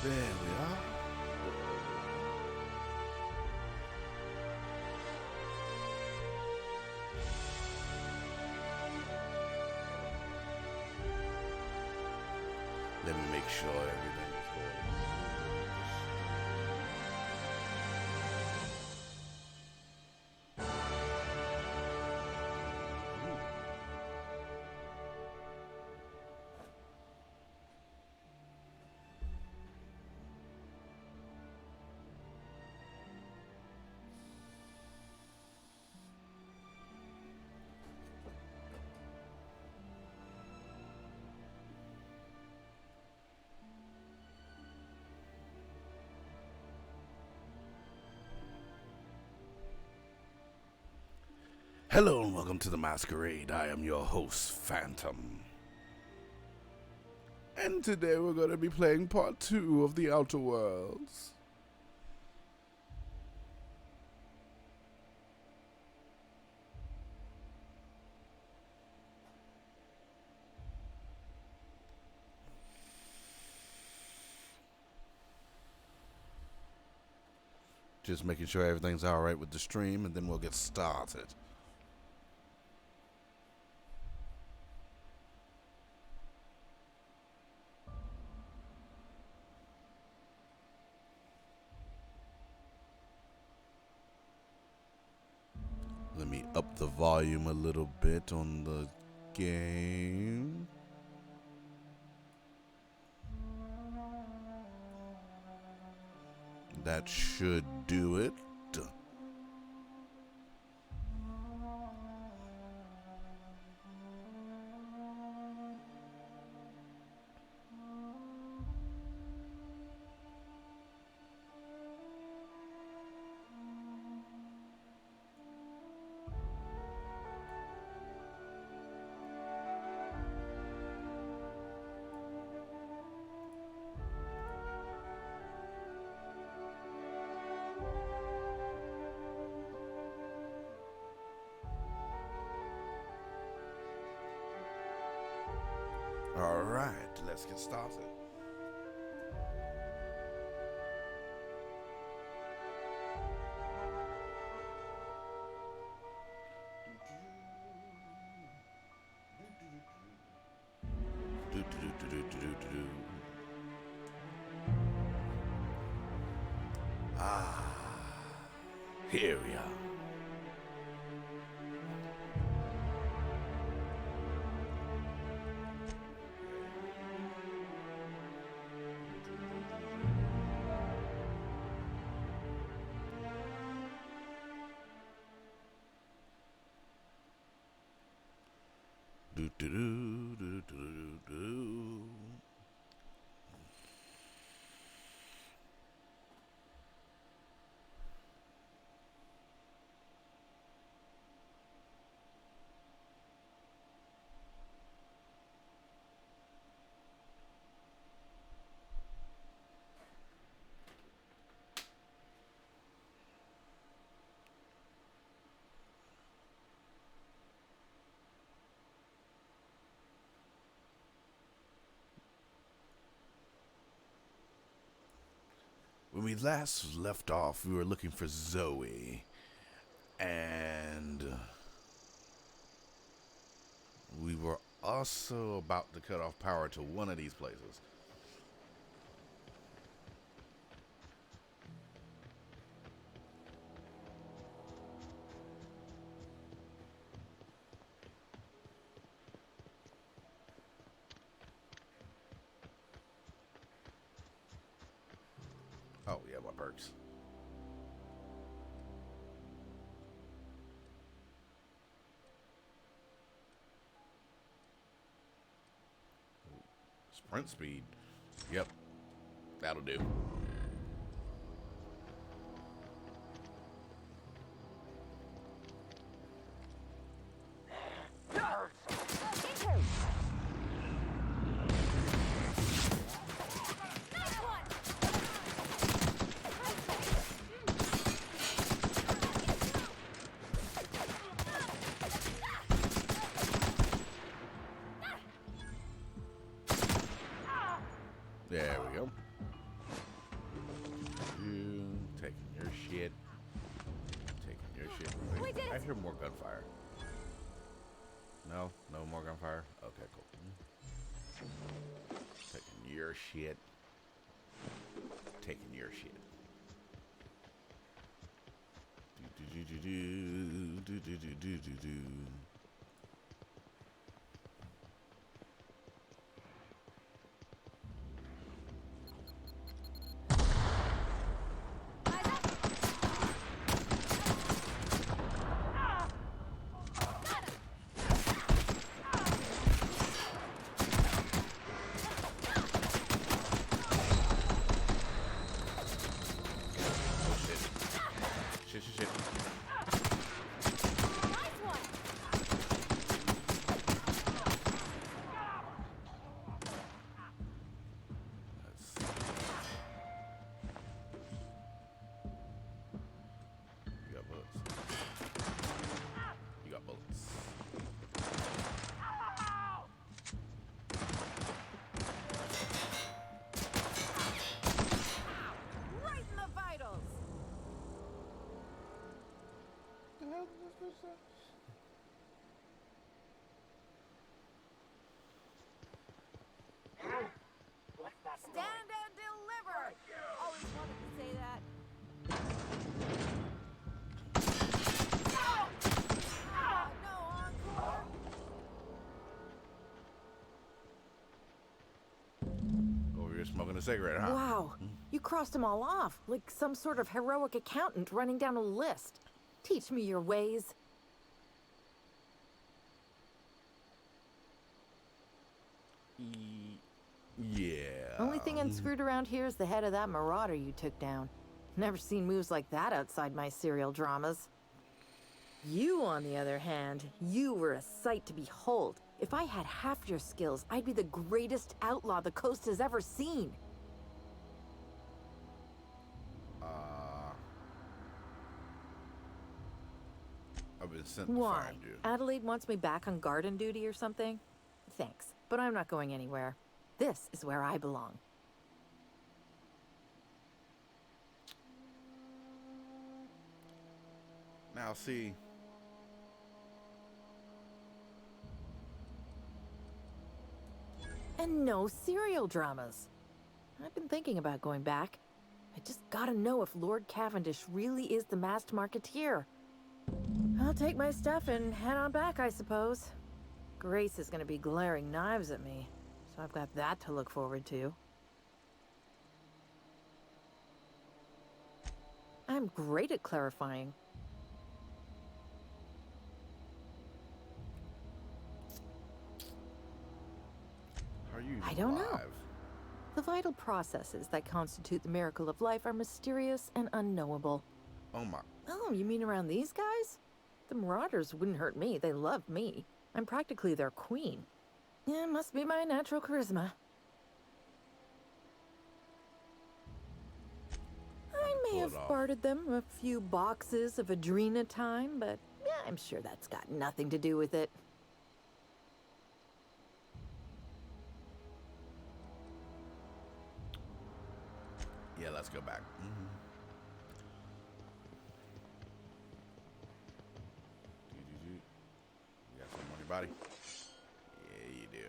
There we are. Let me make sure everything is going. Hello and welcome to the Masquerade. I am your host, Phantom. And today we're going to be playing part 2 of The Outer Worlds. Just making sure everything's alright with the stream and then we'll get started. Let me up the volume a little bit on the game. That should do it. Alright, let's get started. Ah, here we are. Do do do do do do. When we last left off, we were looking for Zoe, and we were also about to cut off power to one of these places. Oh, yeah, my perks. Sprint speed. Yep, that'll do. There we go. I hear more gunfire. No, no more gunfire. Okay, cool. Taking your shit. Taking your shit. Do. Shit. You got bullets. You got bullets. Right in the vitals. Stand and deliver. Always wanted to say that. No encore. Over here smoking a cigarette, huh? Wow, you crossed them all off, like some sort of heroic accountant running down a list. Teach me your ways. Yeah. Only thing unscrewed around here is the head of that marauder you took down. Never seen moves like that outside my serial dramas. You, on the other hand, you were a sight to behold. If I had half your skills, I'd be the greatest outlaw the coast has ever seen. I've been sent to Why? find you. Adelaide wants me back on garden duty or something? Thanks, but I'm not going anywhere. This is where I belong. Now see. And no serial dramas. I've been thinking about going back. I just gotta know if Lord Cavendish really is the masked marketeer. I'll take my stuff and head on back, I suppose. Grace is gonna be glaring knives at me, so I've got that to look forward to. I'm great at clarifying. How are you even I don't know. alive? The vital processes that constitute the miracle of life are mysterious and unknowable. Oh my. Oh, you mean around these guys? The Marauders wouldn't hurt me. They love me. I'm practically their queen. Yeah, must be my natural charisma. I may Pull it have off. bartered them a few boxes of Adrena time, but yeah, I'm sure that's got nothing to do with it. Yeah, let's go back. You got something on your body? Yeah, you do.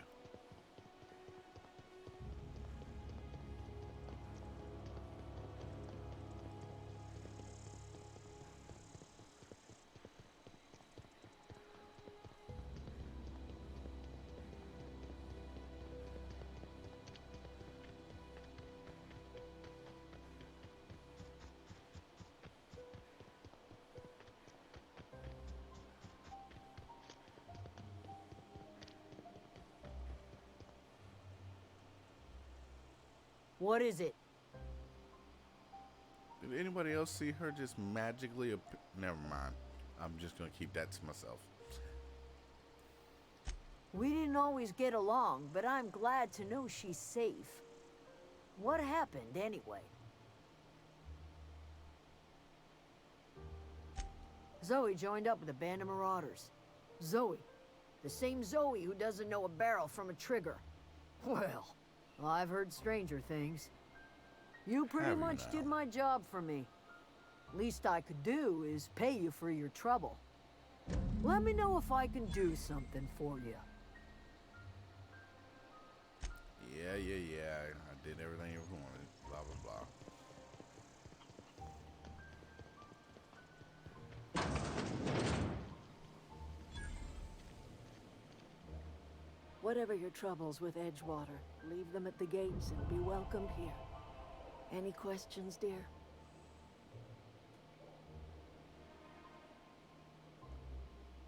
What is it? Did anybody else see her just magically Never mind. I'm just gonna keep that to myself. We didn't always get along, but I'm glad to know she's safe. What happened, anyway? Zoe joined up with a band of marauders. Zoe. The same Zoe who doesn't know a barrel from a trigger. Well, I've heard stranger things. You pretty Have you much now? did my job for me. Least I could do is pay you for your trouble. Let me know if I can do something for you. Yeah. I did everything you wanted. Blah, blah, blah. Whatever your troubles with Edgewater, leave them at the gates and be welcomed here. Any questions, dear?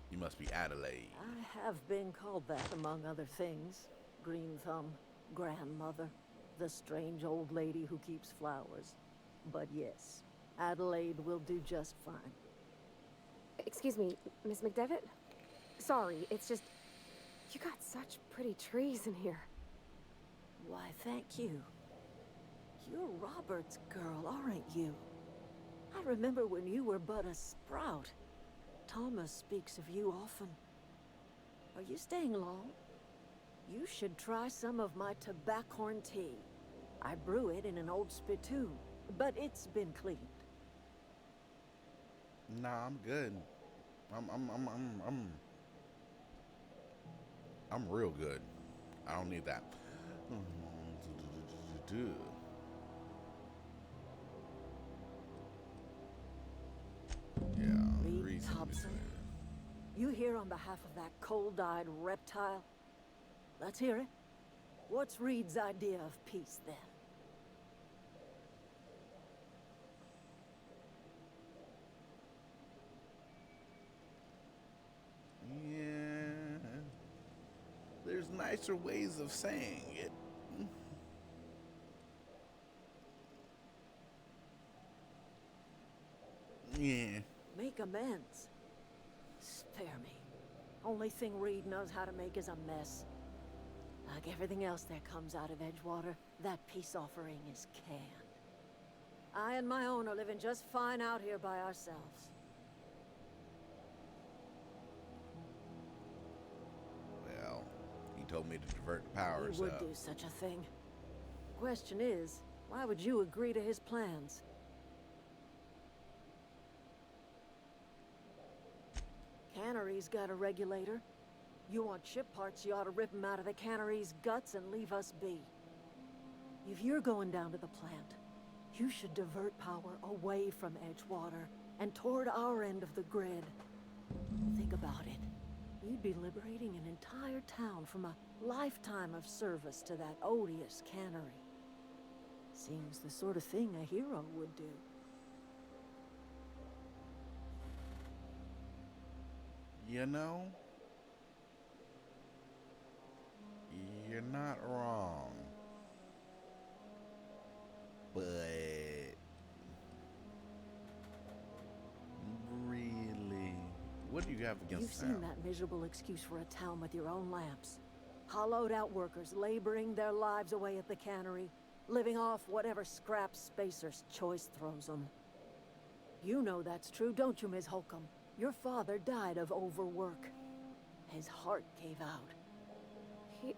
You must be Adelaide. I have been called that, among other things. Green Thumb, grandmother, the strange old lady who keeps flowers. But yes, Adelaide will do just fine. Excuse me, Miss McDevitt? Sorry, it's just... You got such pretty trees in here. Why, thank you. You're Robert's girl, aren't you? I remember when you were but a sprout. Thomas speaks of you often. Are you staying long? You should try some of my tobaccorn tea. I brew it in an old spittoon, but it's been cleaned. Nah, I'm good. I'm real good. I don't need that. Yeah, Reed reason Thompson. You here on behalf of that cold-eyed reptile? Let's hear it. What's Reed's idea of peace, then? Yeah. There's nicer ways of saying it. Yeah. Make amends. Spare me. Only thing Reed knows how to make is a mess. Like everything else that comes out of Edgewater, that peace offering is canned. I and my own are living just fine out here by ourselves. Well, he told me to divert the power, He so... would do such a thing. Question is, why would you agree to his plans? Cannery's got a regulator. You want ship parts, you ought to rip 'em out of the cannery's guts and leave us be. If you're going down to the plant, you should divert power away from Edgewater and toward our end of the grid. Think about it. You'd be liberating an entire town from a lifetime of service to that odious cannery. Seems the sort of thing a hero would do. You know, you're not wrong. But really, what do you have against You've seen that miserable excuse for a town with your own lamps. Hollowed out workers laboring their lives away at the cannery, living off whatever scrap Spacer's Choice throws them. You know that's true, don't you, Ms. Holcomb? Your father died of overwork. His heart gave out.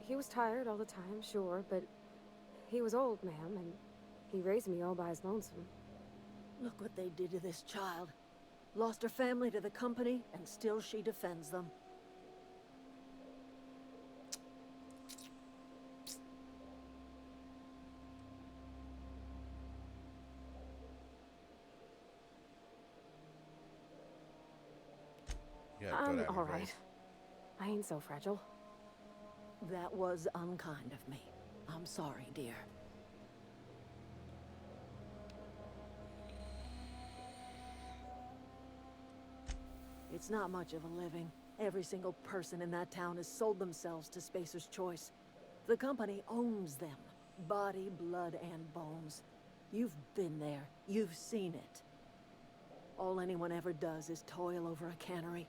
He was tired all the time, sure, but he was old, ma'am, and he raised me all by his lonesome. Look what they did to this child. Lost her family to the company, and still she defends them. Yeah, I'm all right. I ain't so fragile. That was unkind of me. I'm sorry, dear. It's not much of a living. Every single person in that town has sold themselves to Spacer's Choice. The company owns them. Body, blood, and bones. You've been there. You've seen it. All anyone ever does is toil over a cannery.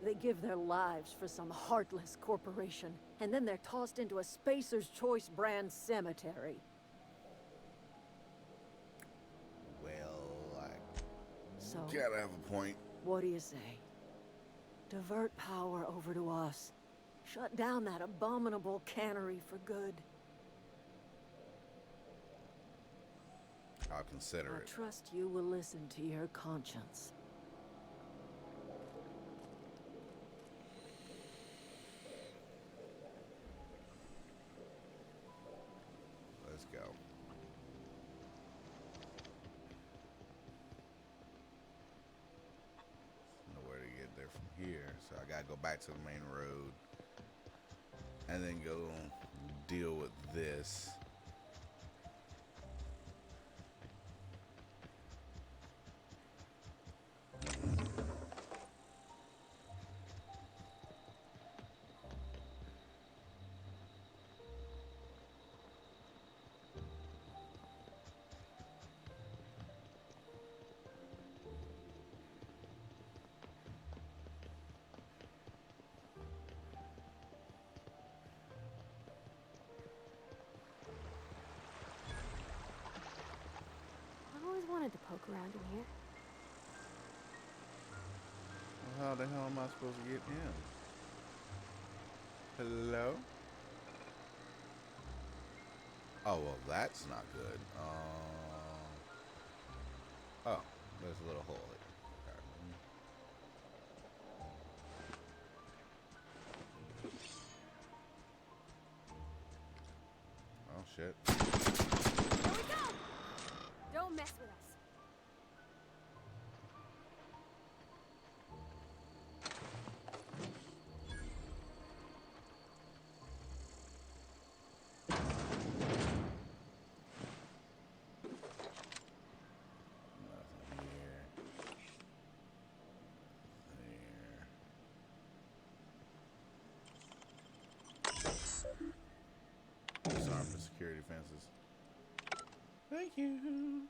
They give their lives for some heartless corporation, and then they're tossed into a Spacer's Choice brand cemetery. Well, I So, gotta have a point. what do you say? Divert power over to us. Shut down that abominable cannery for good. I'll consider I it. trust you will listen to your conscience. there from here, so I gotta go back to the main road and then go deal with this. I've always wanted to poke around in here. Well, how the hell am I supposed to get in? Hello? Oh, well, that's not good. Oh, there's a little hole here. Okay. Oh, shit. Here we go! Don't mess with us. Nothing here. There. Disarm the security fences. Thank you.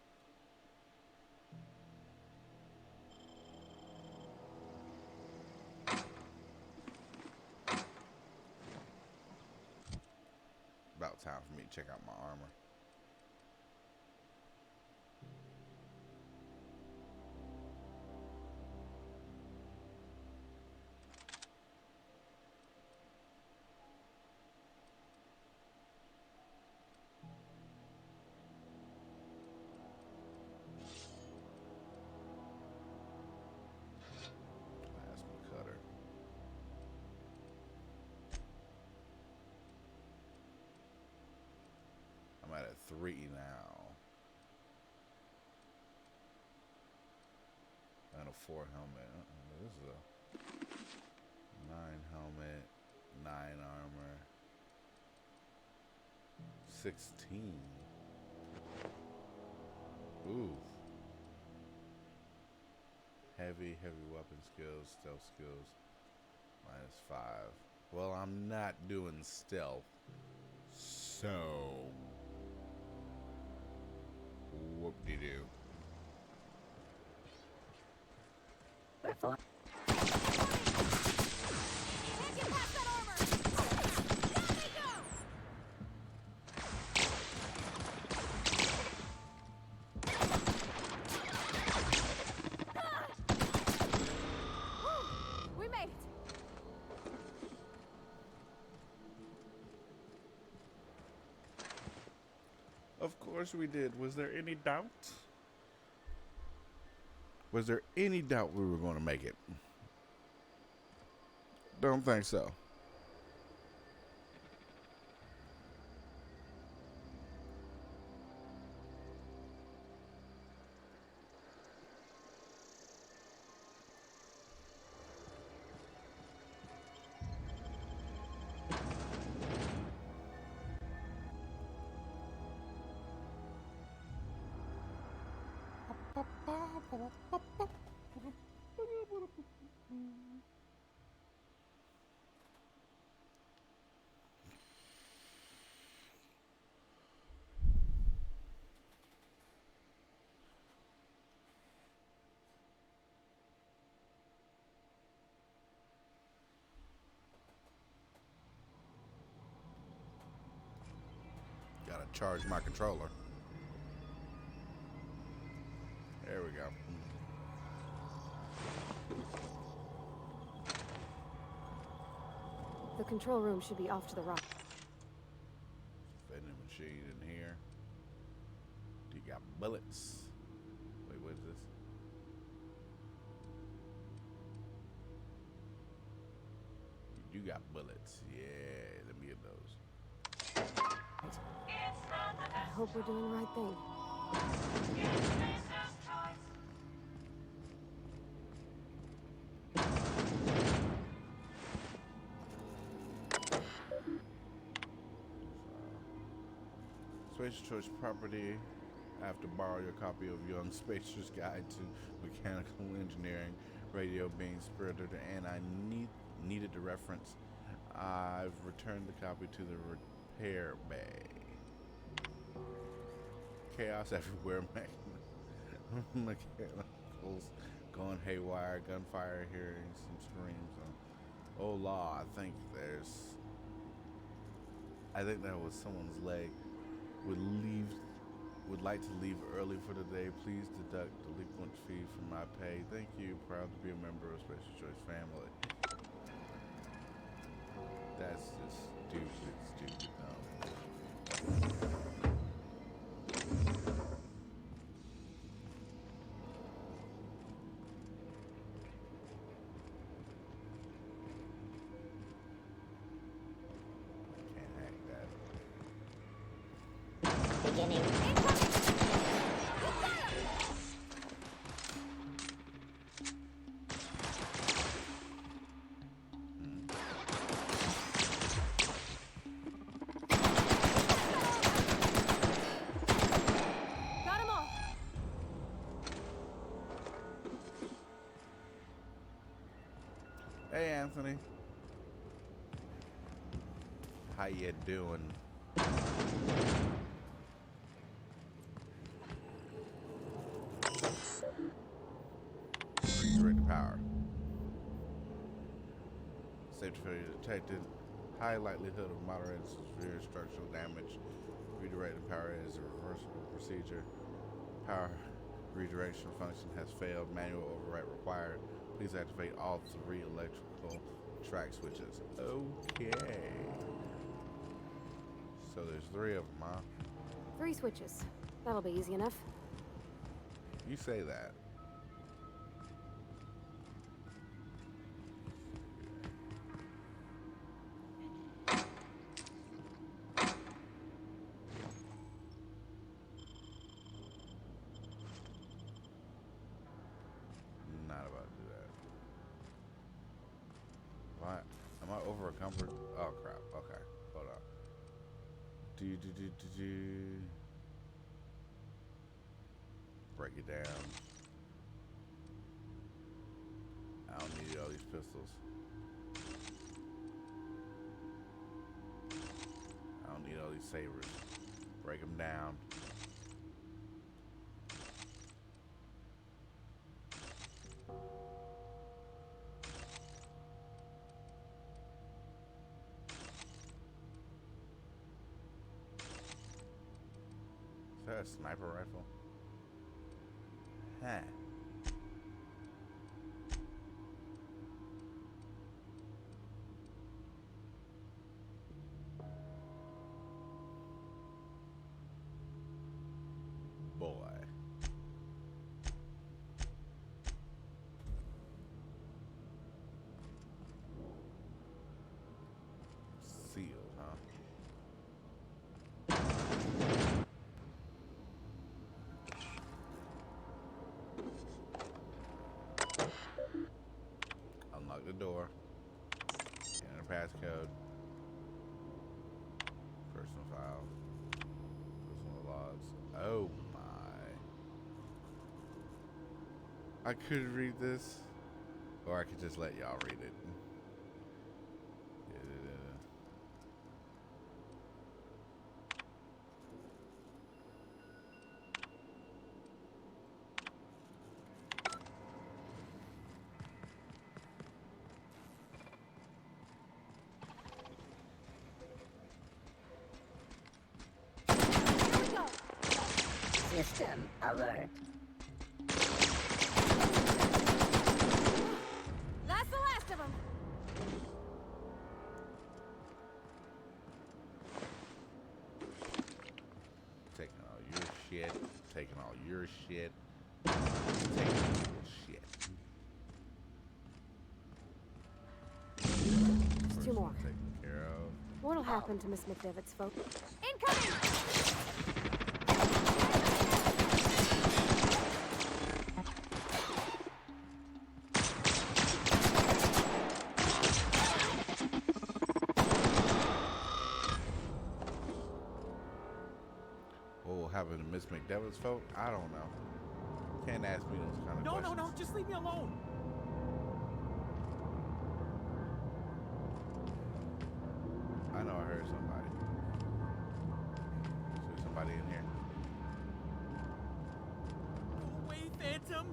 About time for me to check out my armor. Plasma cutter. I'm at a 3 now. And a 4 helmet. This is a 9 helmet, 9 armor, 16. Ooh. Heavy weapon skills, stealth skills, -5. Well, I'm not doing stealth, so whoop-de-doo. Can't get past that armor! Let me go! Woo! We made it! Of course we did. Was there any doubt? Was there any doubt we were going to make it? Don't think so. Gotta charge my controller. There we go. The control room should be off to the right. Vending machine in here. You got bullets. Wait, what is this? You got bullets. Yeah, let me get those. I hope we're doing the right thing. Spacer Choice property. I have to borrow your copy of Young Spacer's Guide to Mechanical Engineering, Radio being spirited, and I needed the reference. I've returned the copy to the repair bay. Chaos everywhere, mechanicals going haywire, gunfire, hearing some screams. Oh law, I think that was someone's leg. Would like to leave early for the day. Please deduct delinquent fee from my pay. Thank you. Proud to be a member of Special Choice family. That's just stupid dumb. Can't hack that. Beginning. Got 'em all. Hey Anthony. How you doing? Redirect the power. Safety failure detected. High likelihood of moderate to severe structural damage. Redirect the power is a reversible procedure. Power redirection function has failed. Manual override required. Please activate all 3 electrical track switches. Okay. So there's 3 of them, huh? 3 switches. That'll be easy enough. You say that. Not about to do that. What? Am I over encumbered? Oh crap. Okay. Hold on. Do. Break it down. I don't need all these pistols. I don't need all these sabers. Break them down. Is that a sniper rifle? Huh. Boy. Sealed, huh? Unlock the door. Enter passcode. Personal file. Personal logs. Oh my. I could read this, or I could just let y'all read it. System alert. That's the last of them. Taking all your shit. Taking all your shit. Taking all shit. There's 2 more. Taken care of. What'll happen to Miss McDevitt's folk? Incoming! having Miss McDevitt's vote? I don't know. Can't ask me those kind of No, questions. no, just leave me alone. I know I heard somebody. Is there somebody in here? Go away, Phantom.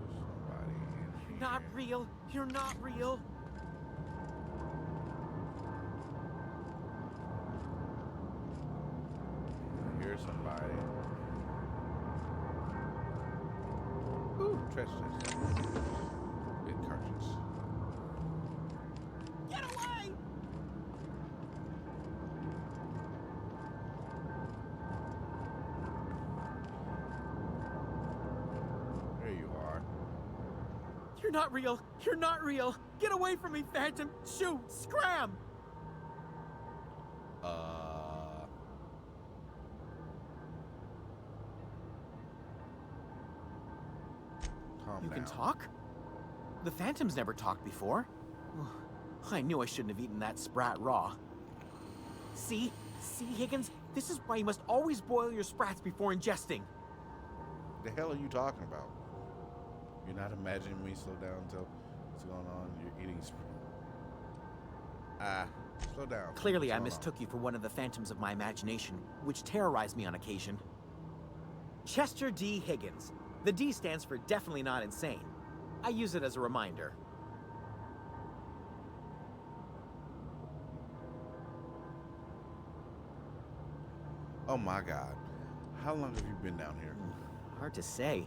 There's somebody in here. You're not real. You're not real. I hear somebody. Ooh, trash chest. Big cartridge. Get away! There you are. You're not real. You're not real. Get away from me, Phantom. Shoot! Scram! Calm You down. can talk? The Phantom's never talked before. I knew I shouldn't have eaten that sprat raw. See? See, Higgins? This is why you must always boil your sprats before ingesting. The hell are you talking about? You're not imagining me slow down until what's going on? You're eating. Slow down. Clearly, What's I going mistook you for one of the phantoms of my imagination, which terrorized me on occasion. Chester D. Higgins. The D stands for definitely not insane. I use it as a reminder. on? Oh my God. How long have you been down here? Hard to say.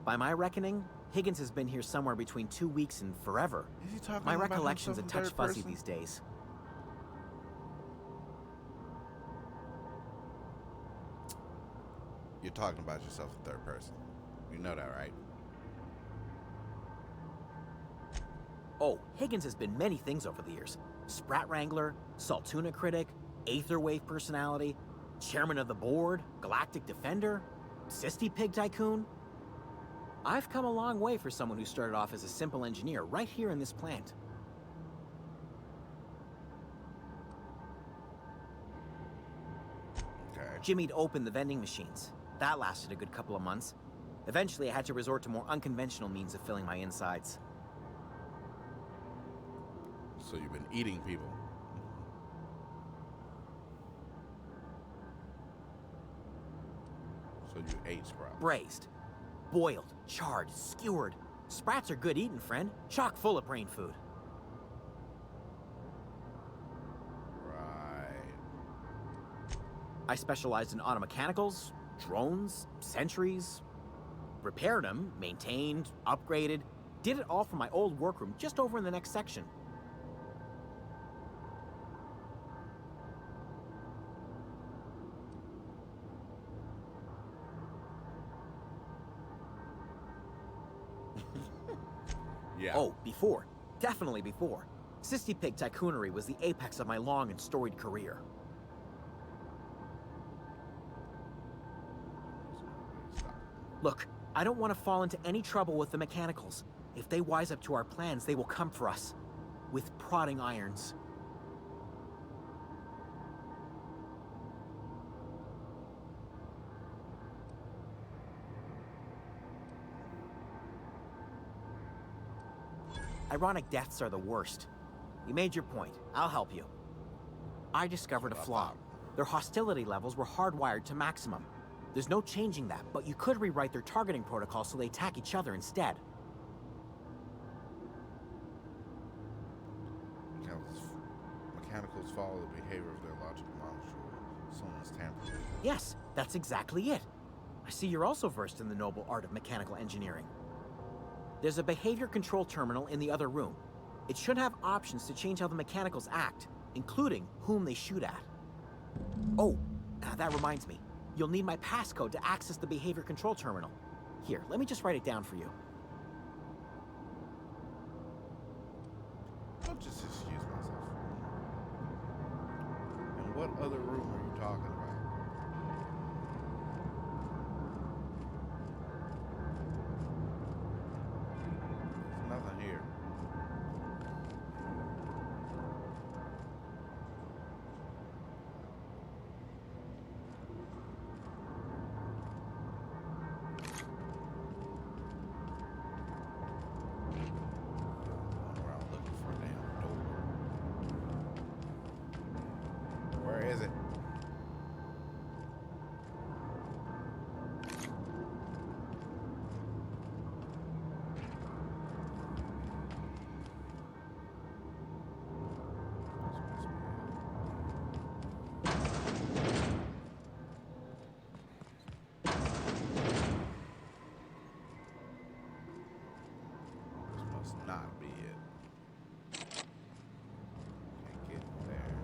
By my reckoning, Higgins has been here somewhere between 2 weeks and forever. Is he talking My about recollection's a himself in touch third fuzzy person? these days. You're talking about yourself in third person. You know that, right? Oh, Higgins has been many things over the years. Sprat Wrangler, Saltuna critic, Aetherwave personality, chairman of the board, galactic defender, Sisty Pig tycoon. I've come a long way for someone who started off as a simple engineer right here in this plant. Okay. Jimmy'd opened the vending machines. That lasted a good couple of months. Eventually, I had to resort to more unconventional means of filling my insides. So you've been eating people. So you ate sprouts. Braised, boiled, charred, skewered. Sprats are good eating, friend. Chock full of brain food. Right. I specialized in automechanicals, drones, sentries. Repaired them, maintained, upgraded. Did it all from my old workroom just over in the next section. Yeah. Oh, before. Definitely before. Sisty Pig tycoonery was the apex of my long and storied career. Stop. Look, I don't want to fall into any trouble with the mechanicals. If they wise up to our plans, they will come for us. With prodding irons. Ironic deaths are the worst. You made your point. I'll help you. I discovered a flaw. Their hostility levels were hardwired to maximum. There's no changing that, but you could rewrite their targeting protocol so they attack each other instead. Mechanicals follow the behavior of their logical molecule. Someone's tampering. Yes, that's exactly it. I see you're also versed in the noble art of mechanical engineering. There's a behavior control terminal in the other room. It should have options to change how the mechanicals act, including whom they shoot at. Oh, that reminds me. You'll need my passcode to access the behavior control terminal. Here, let me just write it down for you. I'll just excuse myself. And what other room are you talking about? Where is it? This must not be it. Can't get there.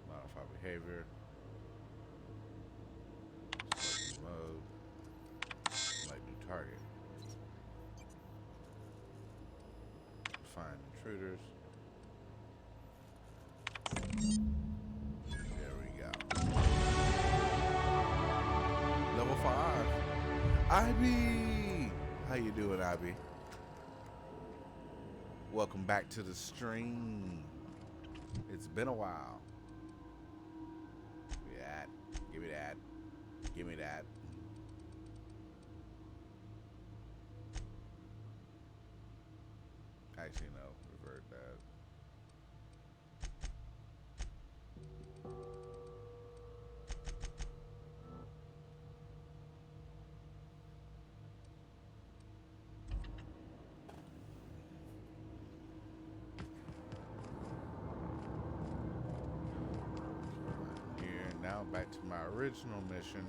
Modify behavior. Select mode. Select new target. Find intruders. There we go. Level 5. Ivy! How you doing, Ivy? Welcome back to the stream. It's been a while. Give me that. Give me that. Give me that. Actually, no. Revert that. Here, now back to my original mission,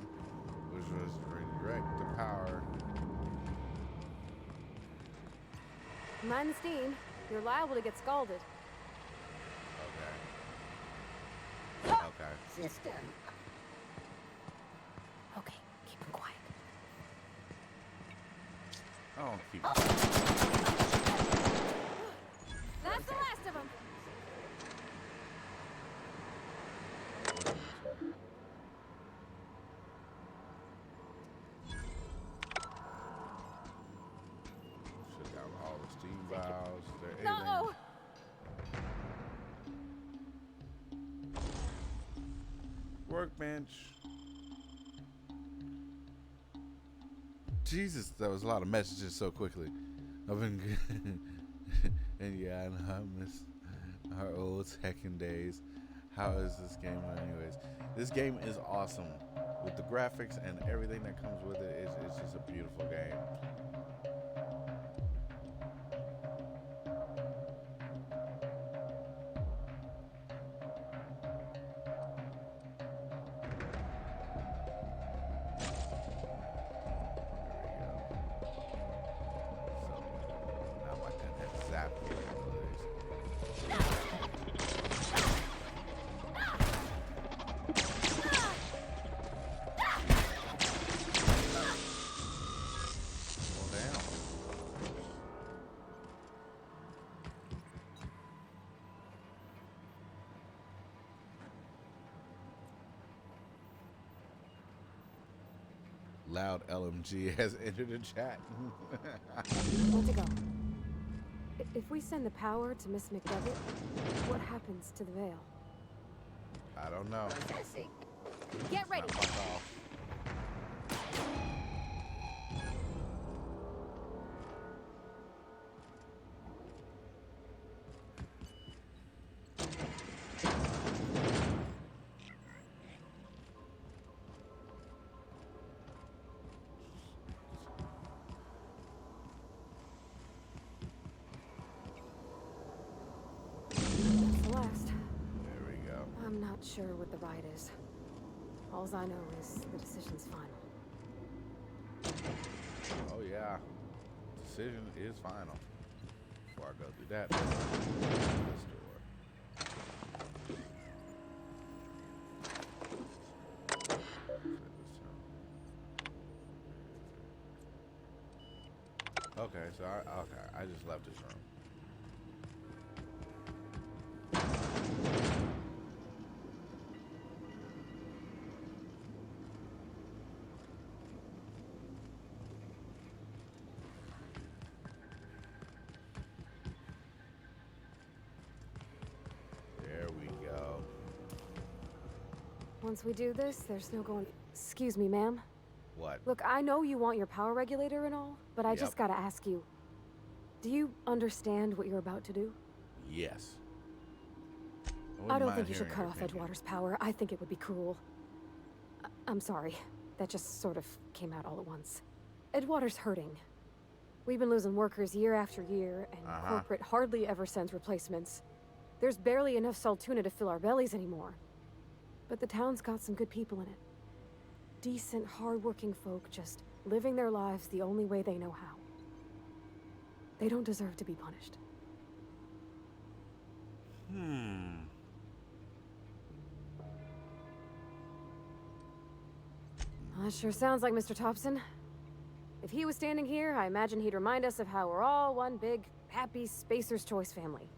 which was to redirect the power. Mind the steam. You're liable to get scalded. Okay. Okay. System. Okay, keep him quiet. I don't keep. That's the last of them. Shut down all the steam valves. They're No. Workbench. Jesus, that was a lot of messages so quickly. I've been and yeah, I know I miss our old Tekken days. How is this game anyways? This game is awesome. With the graphics and everything that comes with it, it's just a beautiful game. Loud LMG has entered the chat. Want to go? If we send the power to Miss McDevitt, what happens to the veil? I don't know. Processing. Get ready. Not my call. That's the last. There we go. I'm not sure what the ride is. Alls I know is the decision's final. Oh yeah. Decision is final. Before I go do that, let's this door. Okay, so I just left this room. Once we do this, there's no going... Excuse me, ma'am. What? Look, I know you want your power regulator and all, but I Yep. just gotta ask you. Do you understand what you're about to do? Yes. I don't think you should cut off Edgewater's power. I think it would be cruel. I'm sorry. That just sort of came out all at once. Edgewater's hurting. We've been losing workers year after year, and corporate hardly ever sends replacements. There's barely enough Saltuna to fill our bellies anymore. But the town's got some good people in it. Decent, hard-working folk just living their lives the only way they know how. They don't deserve to be punished. That sure sounds like Mr. Thompson. If he was standing here, I imagine he'd remind us of how we're all one big, happy Spacer's Choice family.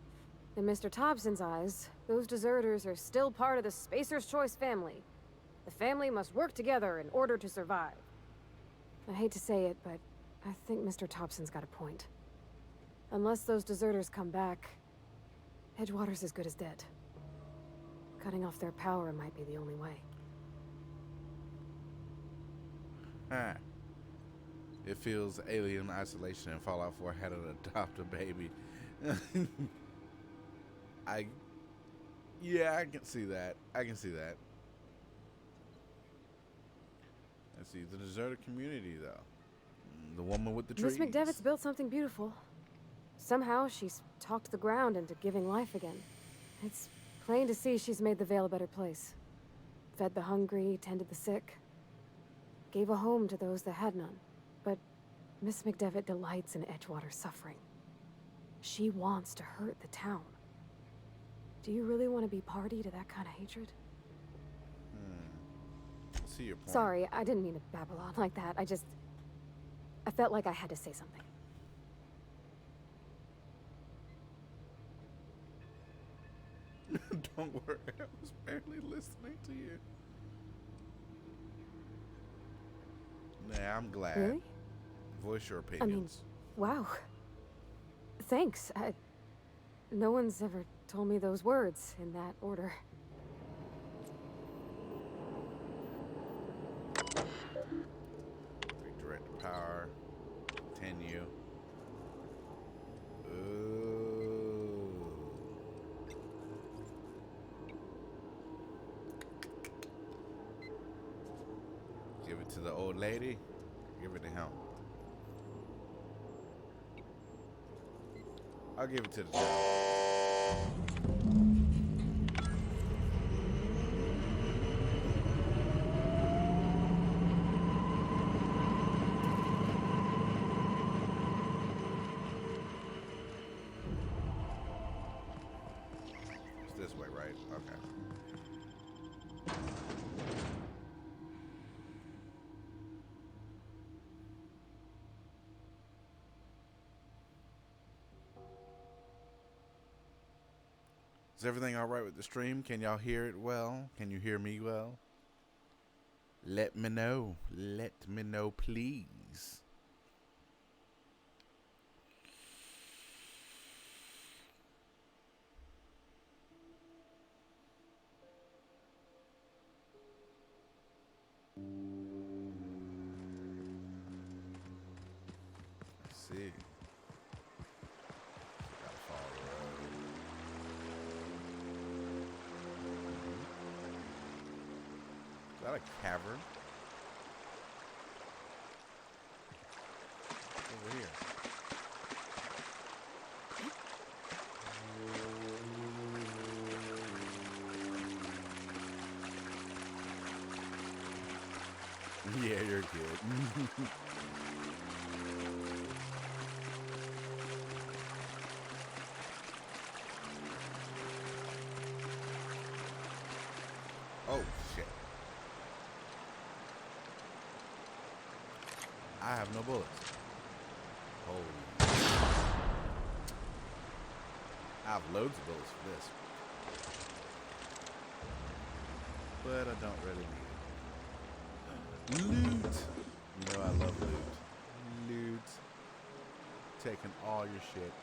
In Mr. Thompson's eyes, those deserters are still part of the Spacer's Choice family. The family must work together in order to survive. I hate to say it, but I think Mr. Thompson's got a point. Unless those deserters come back, Edgewater's as good as dead. Cutting off their power might be the only way. Huh. It feels alien isolation and Fallout 4 had to adopt a baby. Yeah, I can see that. I can see that. Let's see, the deserted community, though. The woman with the trees. Miss McDevitt's built something beautiful. Somehow, she's talked the ground into giving life again. It's plain to see she's made the Vale a better place. Fed the hungry, tended the sick. Gave a home to those that had none. But Miss McDevitt delights in Edgewater's suffering. She wants to hurt the town. Do you really want to be party to that kind of hatred? I see your point. Sorry, I didn't mean to babble on like that. I felt like I had to say something. Don't worry, I was barely listening to you. Nah, I'm glad. Really? Voice your I mean, opinions. wow. Thanks. No one's ever told me those words in that order. Redirect the power. Continue. Ooh. Give it to the old lady. Give it to him. I'll give it to the child. It's this way, right? Okay. Is everything all right with the stream? Can y'all hear it well? Can you hear me well? Let me know. Let me know, please. Let's see. Gotta follow the road. Is that a cavern? Over here. Yeah, you're good. Oh, shit. I have no bullets. Holy. I have loads of bullets for this. But I don't really need it. Loot! You know I love loot. Loot. Taking all your shit.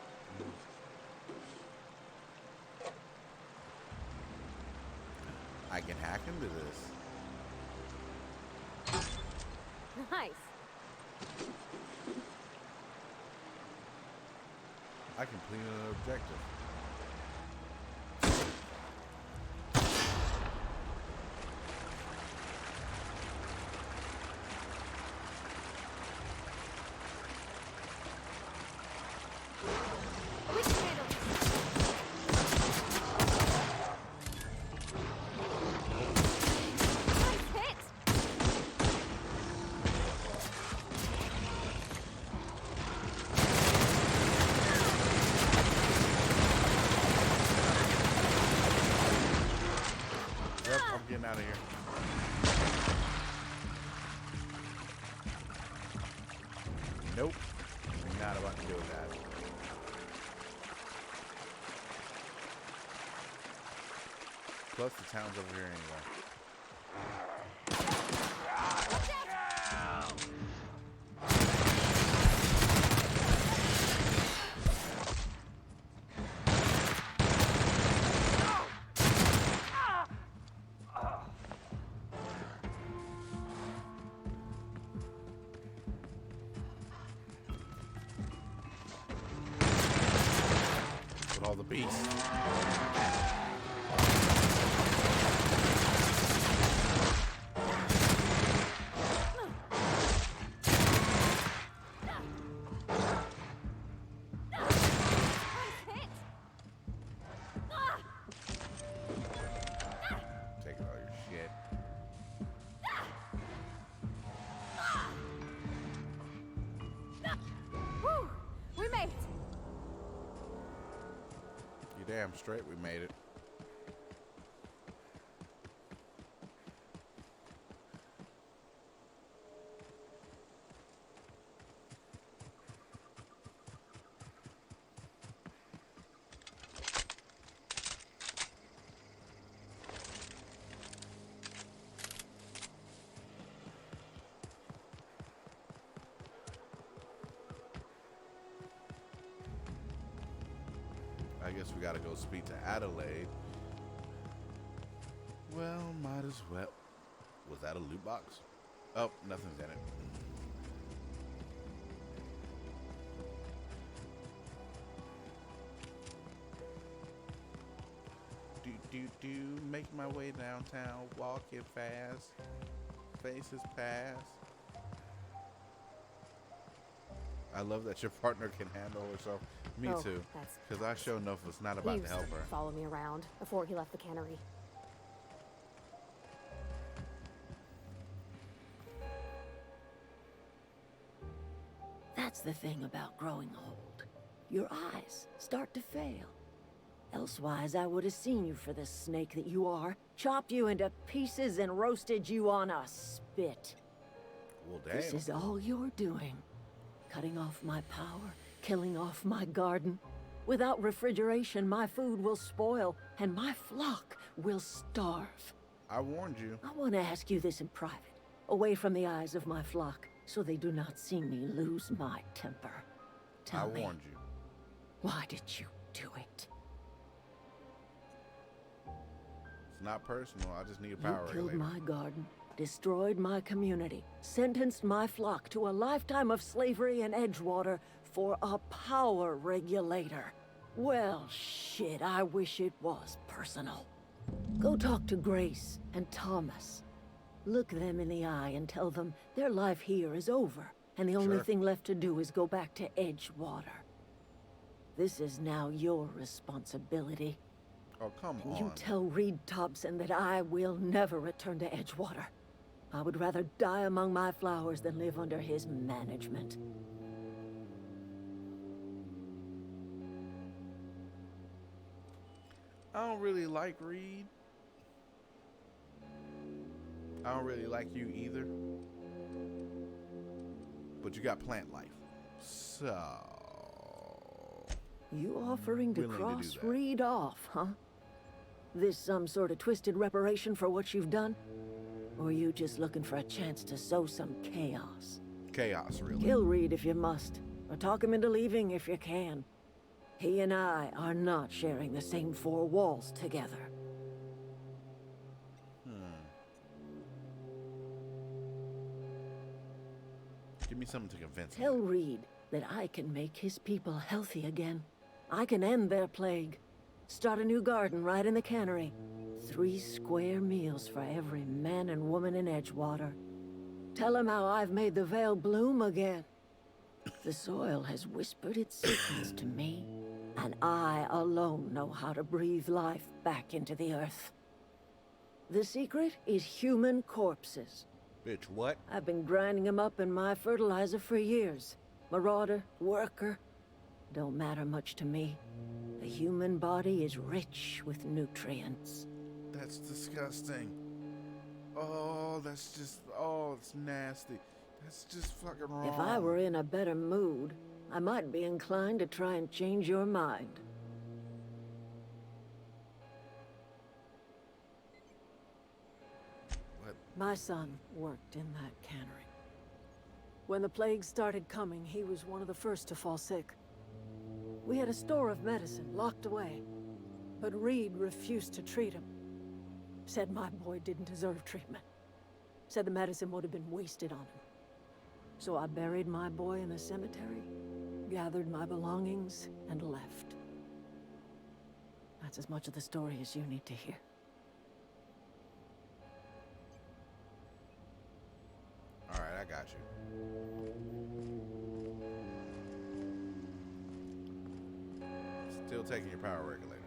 I can hack into this. Nice. I completed an objective. We can handle this. Nice hit. Yep, I'm getting out of here. Nope. I'm not about to do that. Plus the town's over here anyway. With all the beasts. Taking all your shit. Whew, we made it. You damn straight we made it. I guess we gotta go speak to Adelaide. Well, might as well. Was that a loot box? Oh, nothing's in it. Make my way downtown, walking fast, faces pass. I love that your partner can handle herself. Me Oh, too. that's Because I sure enough was not He about used to help her. follow me around before he left the cannery. That's the thing about growing old. Your eyes start to fail. Elsewise, I would have seen you for the snake that you are, chopped you into pieces and roasted you on a spit. Well, damn. This is all you're doing. Cutting off my power, killing off my garden. Without refrigeration, my food will spoil, and my flock will starve. I warned you. I want to ask you this in private, away from the eyes of my flock, so they do not see me lose my temper. Tell I me, warned you. why did you do it? It's not personal. I just need a You power killed regulator. my garden, destroyed my community, sentenced my flock to a lifetime of slavery in Edgewater for a power regulator. Well, shit, I wish it was personal. Go talk to Grace and Thomas. Look them in the eye and tell them their life here is over, and the only Sure. thing left to do is go back to Edgewater. This is now your responsibility. Oh, come And on. you tell Reed Thompson that I will never return to Edgewater. I would rather die among my flowers than live under his management. I don't really like Reed. I don't really like you either. But you got plant life. So... You offering to Willing to do cross that. Reed off, huh? This some sort of twisted reparation for what you've done? Or you just looking for a chance to sow some chaos? Chaos, really. Kill Reed if you must, or talk him into leaving if you can. He and I are not sharing the same four walls together. Give me something to convince Tell me. Reed that I can make his people healthy again. I can end their plague. Start a new garden right in the cannery. 3 square meals for every man and woman in Edgewater. Tell him how I've made the Vale bloom again. The soil has whispered its secrets to me, and I alone know how to breathe life back into the earth. The secret is human corpses. Bitch, what? I've been grinding them up in my fertilizer for years. Marauder, worker, don't matter much to me. The human body is rich with nutrients. That's disgusting. Oh, it's nasty. That's just fucking wrong. If I were in a better mood, I might be inclined to try and change your mind. What? My son worked in that cannery. When the plague started coming, he was one of the first to fall sick. We had a store of medicine locked away, but Reed refused to treat him. Said my boy didn't deserve treatment. Said the medicine would have been wasted on him. So I buried my boy in the cemetery, gathered my belongings, and left. That's as much of the story as you need to hear. Alright, I got you. Still taking your power regulator.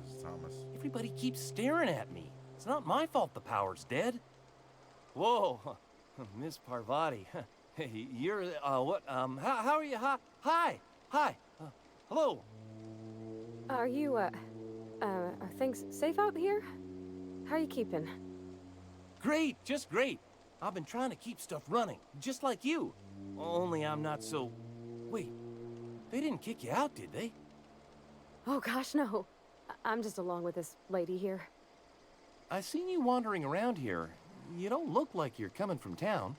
This is Thomas. Everybody keeps staring at me. It's not my fault the power's dead. Whoa, Miss Parvati. Hey, you're, what, how are you? Hi, hello. Are you, are things safe out here? How are you keeping? Great, just great. I've been trying to keep stuff running, just like you. Only I'm not so... Wait, they didn't kick you out, did they? Oh gosh, no. I'm just along with this lady here. I seen you wandering around here. You don't look like you're coming from town.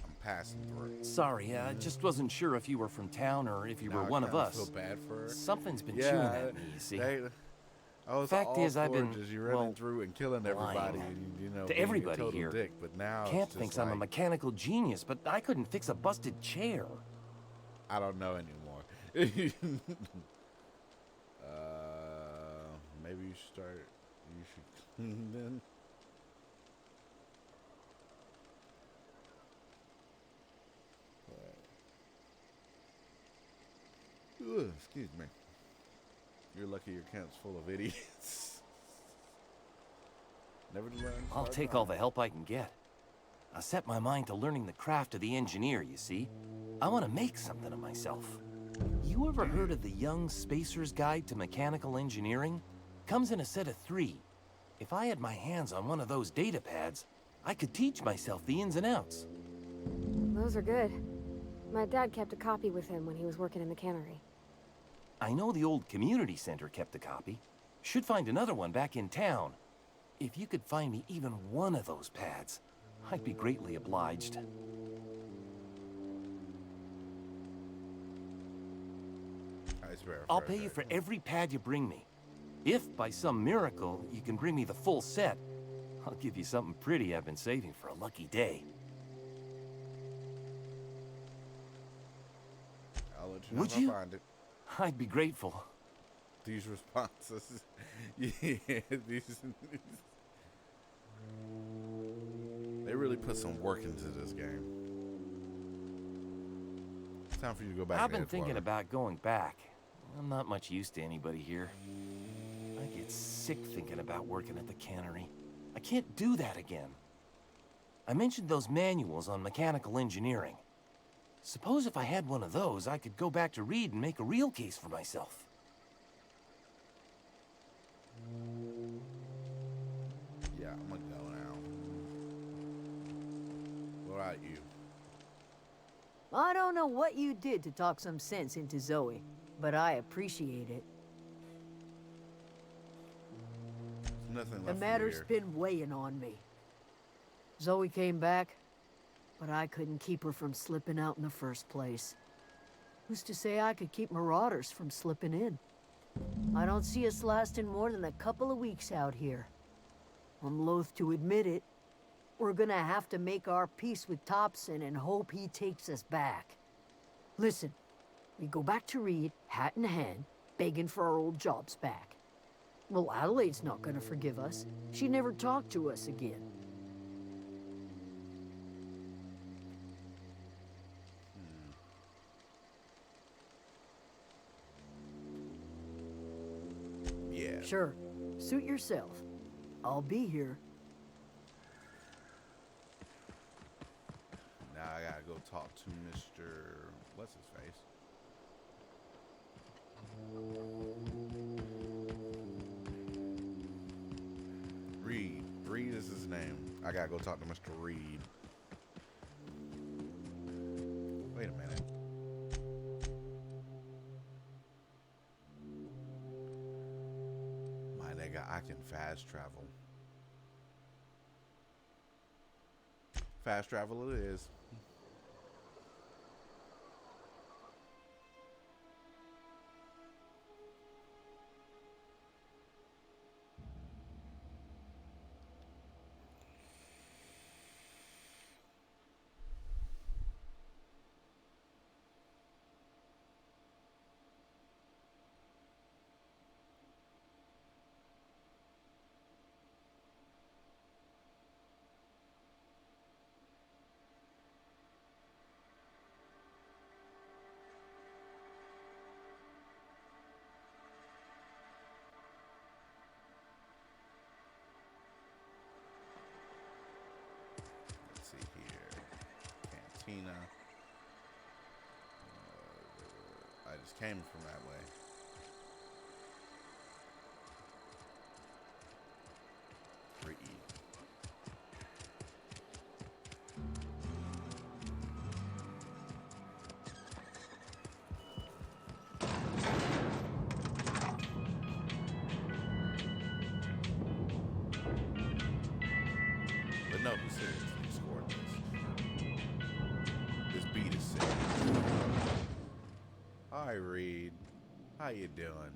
I'm passing through. Sorry, I just wasn't sure if you were from town or if you Now were I one of kinda us. feel bad for her. Something's been chewing at me, you see. Fact is, I've been, you're running well, through and killing everybody, lying and you know, to being a everybody total here. Dick, but now Camp it's just thinks I'm a like, mechanical genius, but I couldn't fix a busted chair. I don't know anymore. Maybe you should start. You should clean then. Ugh, excuse me. You're lucky your camp's full of idiots. Never to learn. I'll start take all the trying. help I can get. I set my mind to learning the craft of the engineer, you see. I want to make something of myself. You ever heard of the Young Spacer's Guide to Mechanical Engineering? Comes in a set of 3. If I had my hands on one of those data pads, I could teach myself the ins and outs. Those are good. My dad kept a copy with him when he was working in the cannery. I know the old community center kept a copy. Should find another one back in town. If you could find me even one of those pads, I'd be greatly obliged. I'll pay you for every pad you bring me. If, by some miracle, you can bring me the full set, I'll give you something pretty I've been saving for a lucky day. I'll let you know Would if I you? find it. I'd be grateful. These responses. Yeah, these. They really put some work into this game. It's time for you to go back. I've to been thinking Edgewater. about going back. I'm not much use to anybody here. I get sick thinking about working at the cannery. I can't do that again. I mentioned those manuals on mechanical engineering. Suppose if I had one of those, I could go back to Reed and make a real case for myself. Yeah, I'm gonna go now. What about you? I don't know what you did to talk some sense into Zoe, but I appreciate it. There's nothing left The for matter's here. been weighing on me. Zoe came back, but I couldn't keep her from slipping out in the first place. Who's to say I could keep marauders from slipping in? I don't see us lasting more than a couple of weeks out here. I'm loath to admit it. We're gonna have to make our peace with Thompson and hope he takes us back. Listen, we go back to Reed, hat in hand, begging for our old jobs back. Well, Adelaide's not gonna forgive us. She never talked to us again. Yeah. Sure, suit yourself. I'll be here. Now I gotta go talk to Mr. What's his face? Reed. Reed is his name. I gotta go talk to Mr. Reed. Wait a minute. My nigga, I can fast travel. Fast travel it is. Let's see here. Cantina. I just came from that way. Reed. But no, seriously, you scored this. This beat is sick. Hi, Reed. How you doing?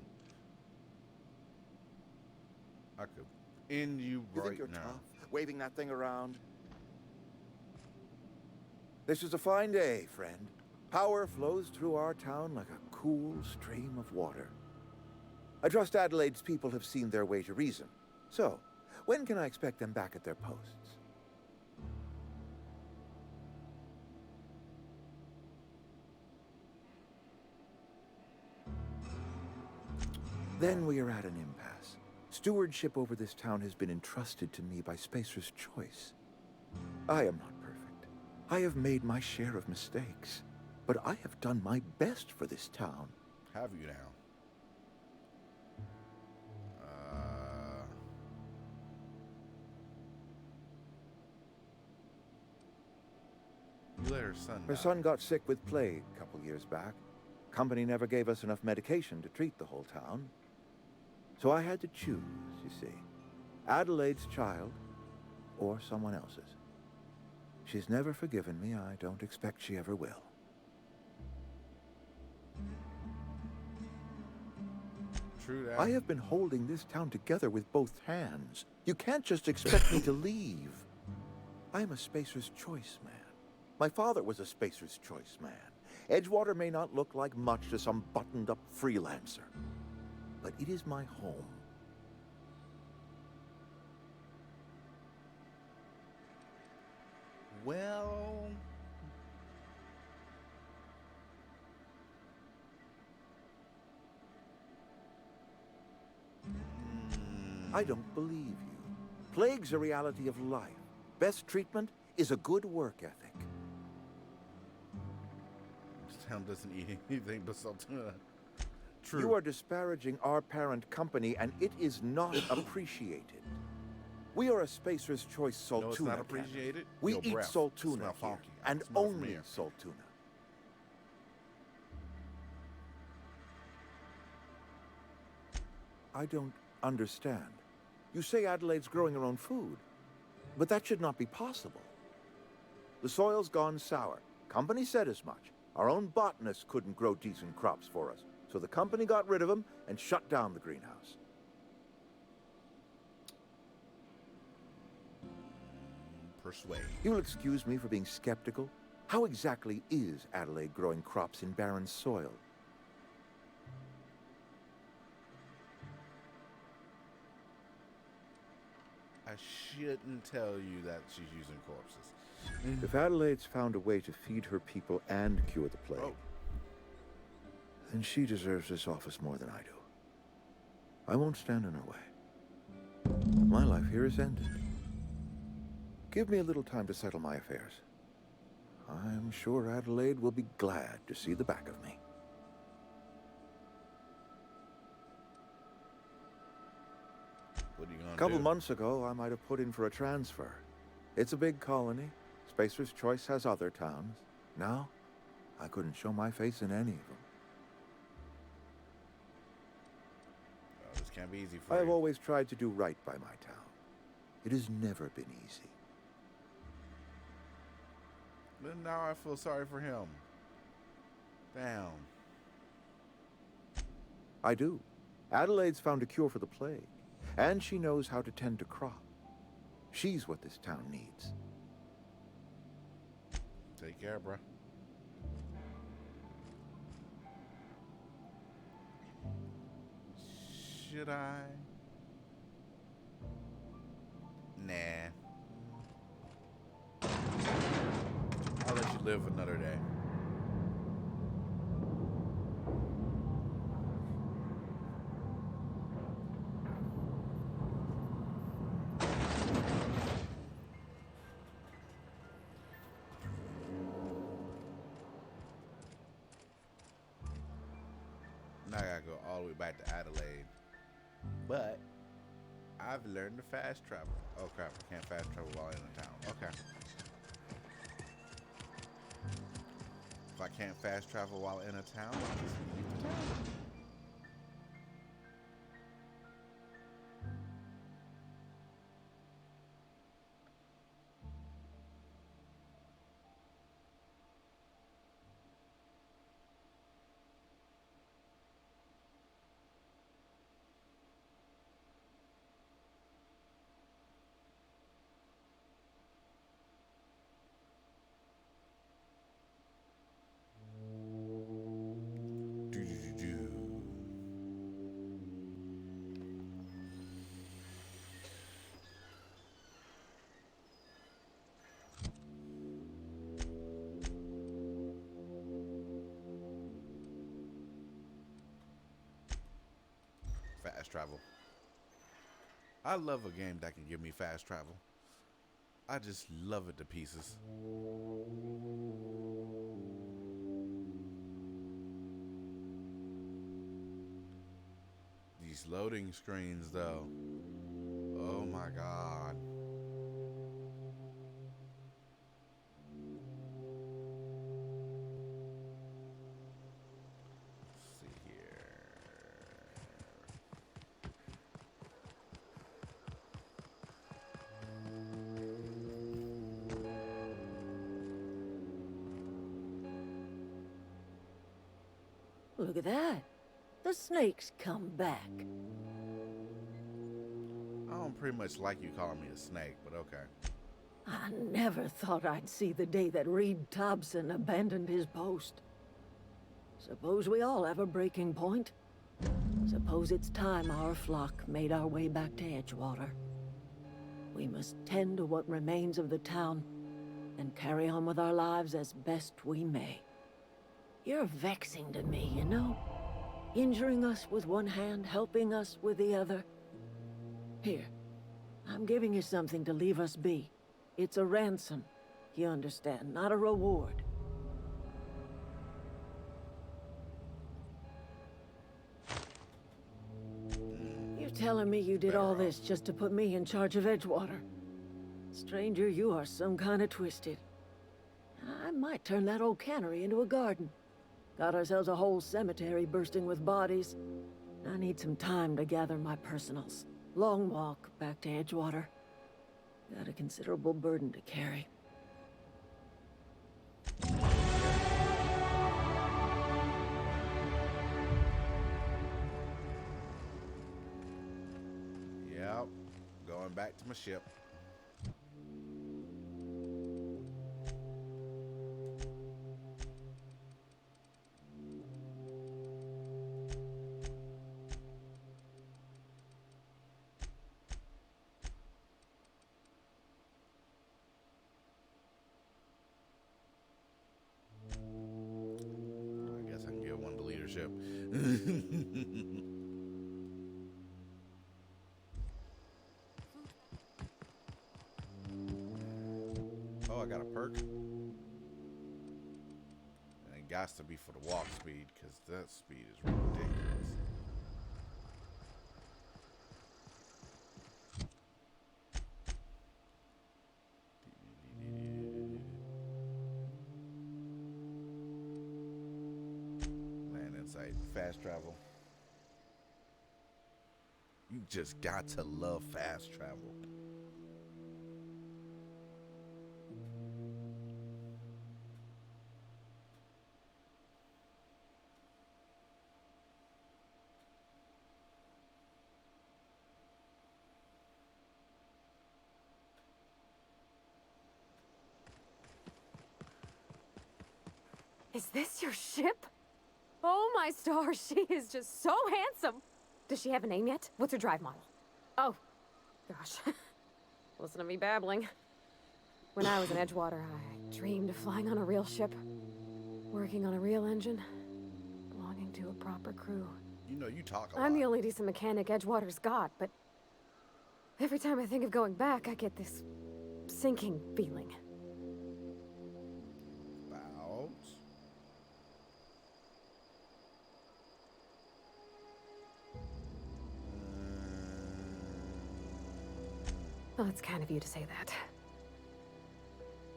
I could end you You right think you're now. tough, waving that thing around? This is a fine day, friend. Power flows through our town like a cool stream of water. I trust Adelaide's people have seen their way to reason. So, when can I expect them back at their posts? Then we are at an impasse. Stewardship over this town has been entrusted to me by Spacer's Choice. I am not perfect. I have made my share of mistakes. But I have done my best for this town. Have you now? You let her son Her die. son got sick with plague a couple years back. Company never gave us enough medication to treat the whole town. So I had to choose, you see. Adelaide's child or someone else's. She's never forgiven me. I don't expect she ever will. True that. I have been holding this town together with both hands. You can't just expect me to leave. I'm a Spacer's Choice man. My father was a Spacer's Choice man. Edgewater may not look like much to some buttoned-up freelancer, but it is my home. Well, I don't believe you. Plague's a reality of life. Best treatment is a good work ethic. this town doesn't eat anything but saltuna. True. You are disparaging our parent company, and it is not appreciated. We are a Spacer's Choice Saltuna. No, it's not Cannon. appreciated. We Your eat breath Saltuna smell here, funky. I and can smell it from only here. Saltuna. I don't understand. You say Adelaide's growing her own food, but that should not be possible. The soil's gone sour. Company said as much. Our own botanists couldn't grow decent crops for us, so the company got rid of them and shut down the greenhouse. Persuade. You'll excuse me for being skeptical. How exactly is Adelaide growing crops in barren soil? I shouldn't tell you that she's using corpses. If Adelaide's found a way to feed her people and cure the plague, Oh. then she deserves this office more than I do. I won't stand in her way. My life here is ended. Give me a little time to settle my affairs. I'm sure Adelaide will be glad to see the back of me. What are you gonna A couple do? months ago, I might have put in for a transfer. It's a big colony. Spacer's Choice has other towns. Now, I couldn't show my face in any of them. Oh, this can't be easy for I've you. always tried to do right by my town. It has never been easy. But now I feel sorry for him. Damn. I do. Adelaide's found a cure for the plague, and she knows how to tend to crop. She's what this town needs. Take care, bruh. Should I? Nah. I'll let you live another day. Now I gotta go all the way back to Adelaide. But I've learned to fast travel. Oh crap, I can't fast travel while in the town. Okay. If I can't fast travel while in a town, I'll just leave the town. Fast travel. I love a game that can give me fast travel. I just love it to pieces. These loading screens, though. Oh my god. Let's see here. Look at that. The snake's come back. I don't pretty much like you calling me a snake, but okay. I never thought I'd see the day that Reed Thompson abandoned his post. Suppose we all have a breaking point. Suppose it's time our flock made our way back to Edgewater. We must tend to what remains of the town and carry on with our lives as best we may. You're vexing to me, you know? Injuring us with one hand, helping us with the other. Here, I'm giving you something to leave us be. It's a ransom, you understand, not a reward. You're telling me you did all this just to put me in charge of Edgewater? Stranger, you are some kind of twisted. I might turn that old cannery into a garden. Got ourselves a whole cemetery bursting with bodies. I need some time to gather my personals. Long walk back to Edgewater. Got a considerable burden to carry. Going back to my ship. I guess I can get one to leadership. Oh, I got a perk. And it got to be for the walk speed, because that speed is ridiculous. Land insight, fast travel. You just got to love fast travel. Is this your ship? Oh my stars, she is just so handsome. Does she have a name yet? What's her drive model? Oh, gosh. Listen to me babbling. When I was in Edgewater, I dreamed of flying on a real ship, working on a real engine, belonging to a proper crew. You know, you talk a lot. I'm the only decent mechanic Edgewater's got, but every time I think of going back, I get this sinking feeling. About. Well, it's kind of you to say that.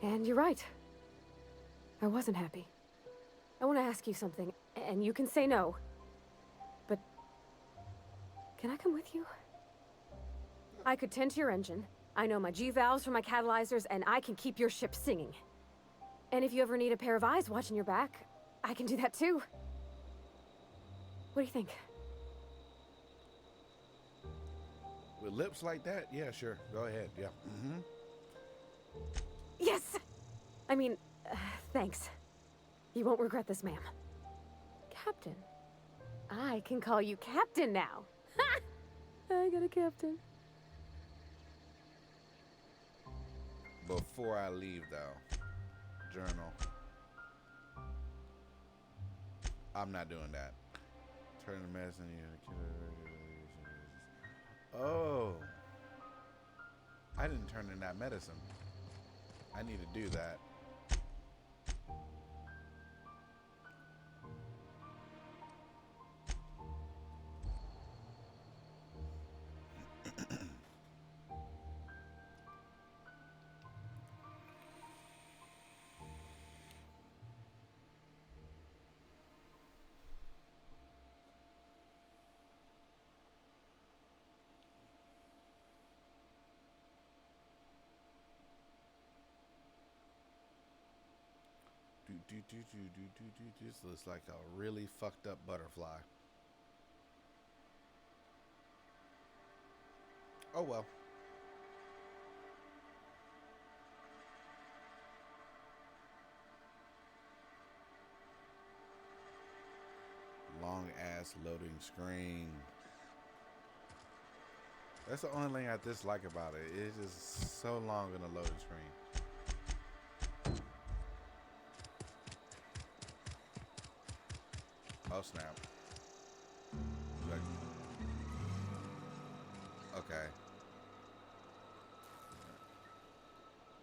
And you're right. I wasn't happy. I want to ask you something, and you can say no. But can I come with you? I could tend to your engine. I know my G-valves for my catalyzers, and I can keep your ship singing. And if you ever need a pair of eyes watching your back, I can do that too. What do you think? With lips like that? Yeah, sure. Go ahead. Yeah. Mm-hmm. Yes! I mean, thanks. You won't regret this, ma'am. Captain. I can call you Captain now. Ha! I got a captain. Before I leave, though, journal. I'm not doing that. Turn the medicine. Oh. I didn't turn in that medicine. I need to do that. This looks like a really fucked up butterfly. Oh well. Long ass loading screen. That's the only thing I dislike about it. It's just so long in a loading screen. Oh snap. Okay.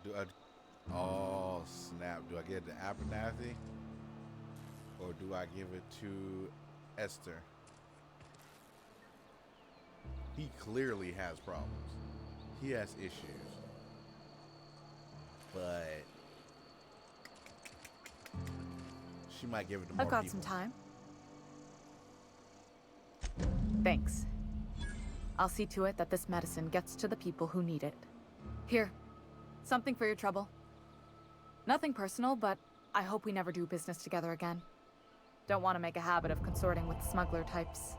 Do I... Oh snap. Do I get the Abernathy? Or do I give it to Esther? He clearly has problems. He has issues. But... she might give it to more I've got people. some time. Thanks. I'll see to it that this medicine gets to the people who need it. Here, something for your trouble. Nothing personal, but I hope we never do business together again. Don't want to make a habit of consorting with smuggler types.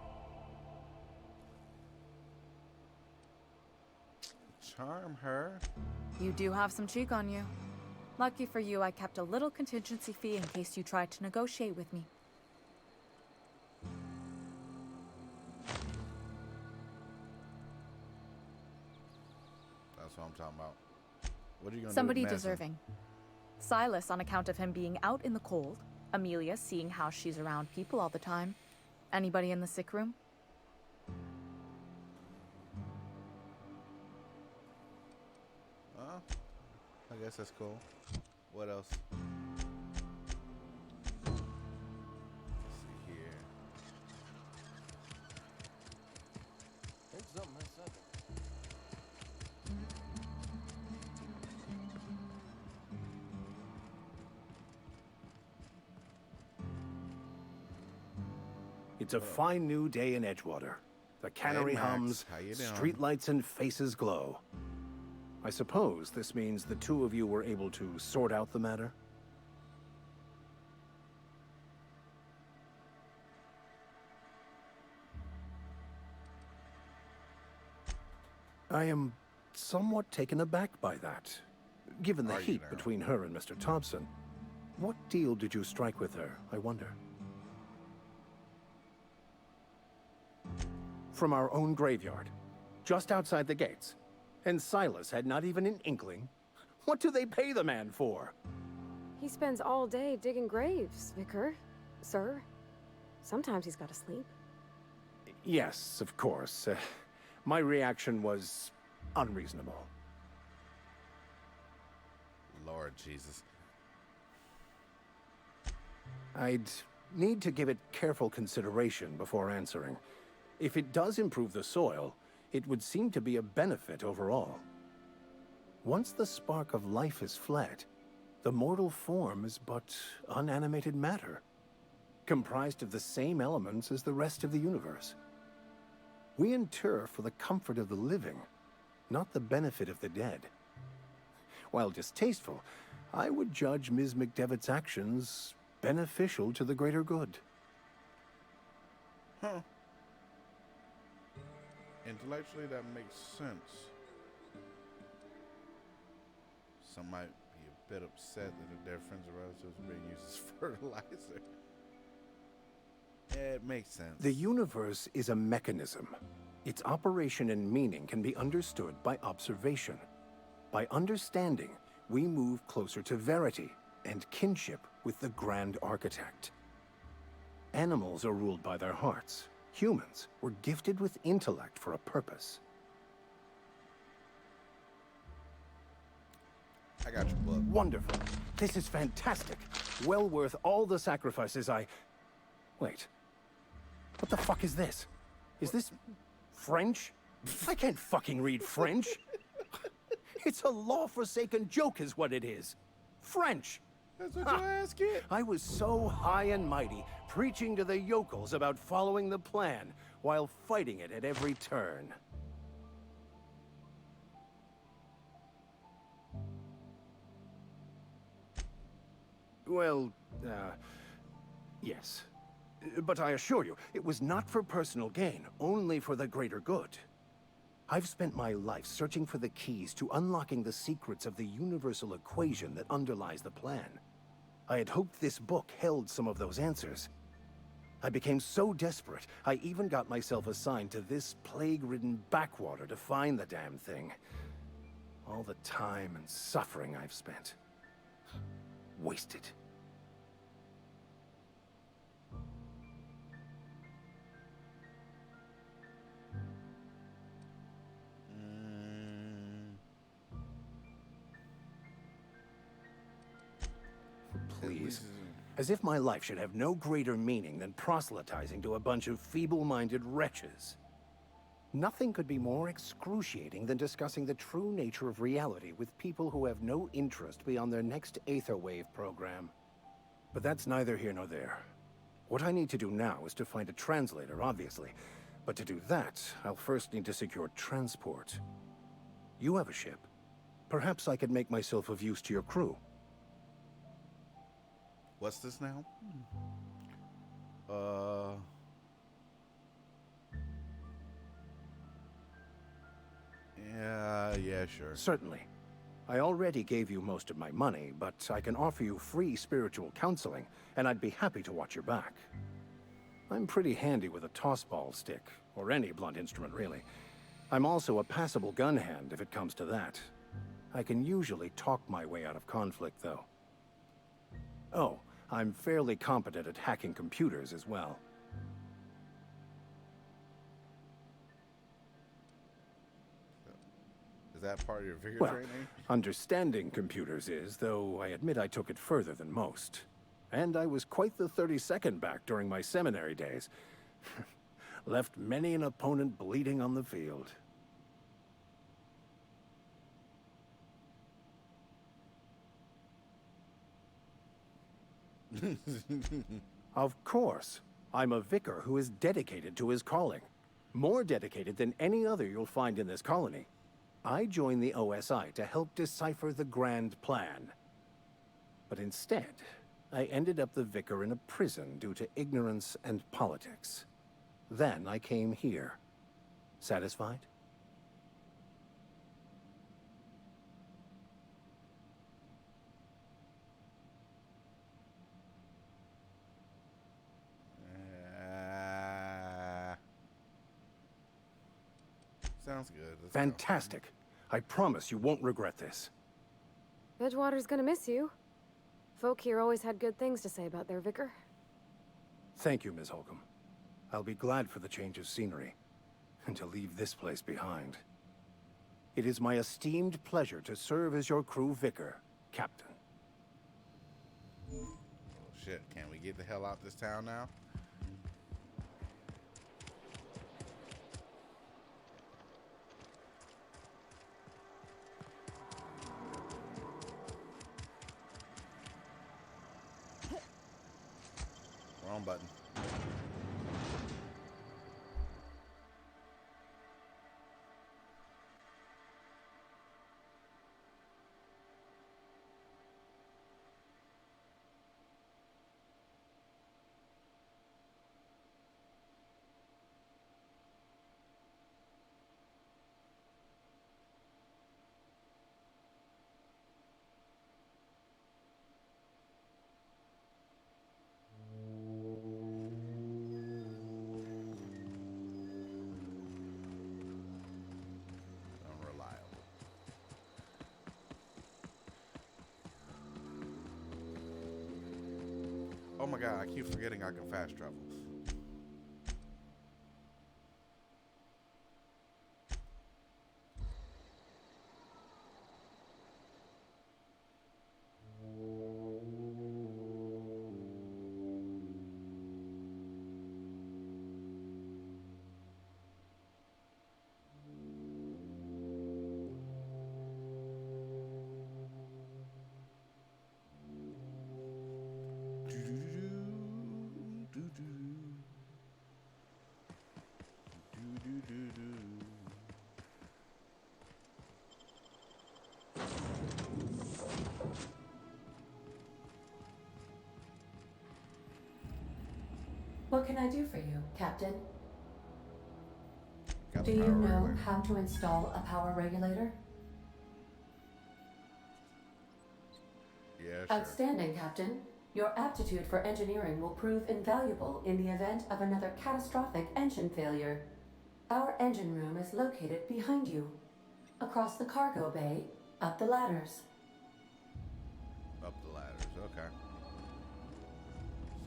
charm her. You do have some cheek on you. Lucky for you, I kept a little contingency fee in case you tried to negotiate with me. That's what I'm talking about. What are you gonna Somebody do with Madison? deserving. Silas on account of him being out in the cold. Amelia seeing how she's around people all the time. Anybody in the sick room? I guess that's cool. What else? Let's see here. Here's something I said. It's a fine new day in Edgewater. The cannery Max. hums, How you doing? streetlights and faces glow. I suppose this means the two of you were able to sort out the matter? I am somewhat taken aback by that. Given the Are you heat now? between her and Mr. Thompson, what deal did you strike with her, I wonder? From our own graveyard, just outside the gates. And Silas had not even an inkling. What do they pay the man for? He spends all day digging graves, Vicar. Sir. Sometimes he's got to sleep. Yes, of course. My reaction was unreasonable. Lord Jesus. I'd need to give it careful consideration before answering. If it does improve the soil, it would seem to be a benefit overall. Once the spark of life is fled, the mortal form is but unanimated matter, comprised of the same elements as the rest of the universe. We inter for the comfort of the living, not the benefit of the dead. While distasteful, I would judge Ms. McDevitt's actions beneficial to the greater good. Huh. Intellectually, that makes sense. Some might be a bit upset that their friends or relatives are being used as fertilizer. Yeah, it makes sense. The universe is a mechanism. Its operation and meaning can be understood by observation. By understanding, we move closer to verity and kinship with the grand architect. Animals are ruled by their hearts. Humans were gifted with intellect for a purpose. I got your book. Wonderful. This is fantastic. Well worth all the sacrifices I... Wait. What the fuck is this? Is this French? I can't fucking read French. It's a law-forsaken joke is what it is. French. That's what your ass get. I was so high and mighty, preaching to the yokels about following the plan, while fighting it at every turn. Well, yes. But I assure you, it was not for personal gain, only for the greater good. I've spent my life searching for the keys to unlocking the secrets of the universal equation that underlies the plan. I had hoped this book held some of those answers. I became so desperate, I even got myself assigned to this plague-ridden backwater to find the damn thing. All the time and suffering I've spent. Wasted. Please. As if my life should have no greater meaning than proselytizing to a bunch of feeble-minded wretches. Nothing could be more excruciating than discussing the true nature of reality with people who have no interest beyond their next Aetherwave program. But that's neither here nor there. What I need to do now is to find a translator, obviously. But to do that, I'll first need to secure transport. You have a ship. Perhaps I could make myself of use to your crew. What's this now? Yeah, sure. Certainly. I already gave you most of my money, but I can offer you free spiritual counseling, and I'd be happy to watch your back. I'm pretty handy with a tossball stick, or any blunt instrument, really. I'm also a passable gun hand, if it comes to that. I can usually talk my way out of conflict, though. Oh, I'm fairly competent at hacking computers as well. Is that part of your vigor Well, training? understanding computers is, though I admit I took it further than most. And I was quite the 32nd back during my seminary days. Left many an opponent bleeding on the field. Of course. I'm a vicar who is dedicated to his calling. More dedicated than any other you'll find in this colony. I joined the OSI to help decipher the grand plan. But instead, I ended up the vicar in a prison due to ignorance and politics. Then I came here. Satisfied? Sounds good. Let's go. Fantastic. I promise you won't regret this. Edgewater's gonna miss you. Folk here always had good things to say about their vicar. Thank you, Ms. Holcomb. I'll be glad for the change of scenery, and to leave this place behind. It is my esteemed pleasure to serve as your crew vicar, Captain. Oh shit, can we get the hell out this town now? Wrong button. Unreliable. Oh my god, I keep forgetting I can fast travel. What can I do for you, Captain? Got Do the you power know regulator. how to install a power regulator? Yeah, sure. Outstanding, Captain. Your aptitude for engineering will prove invaluable in the event of another catastrophic engine failure. Our engine room is located behind you. Across the cargo bay, up the ladders. Up the ladders, okay.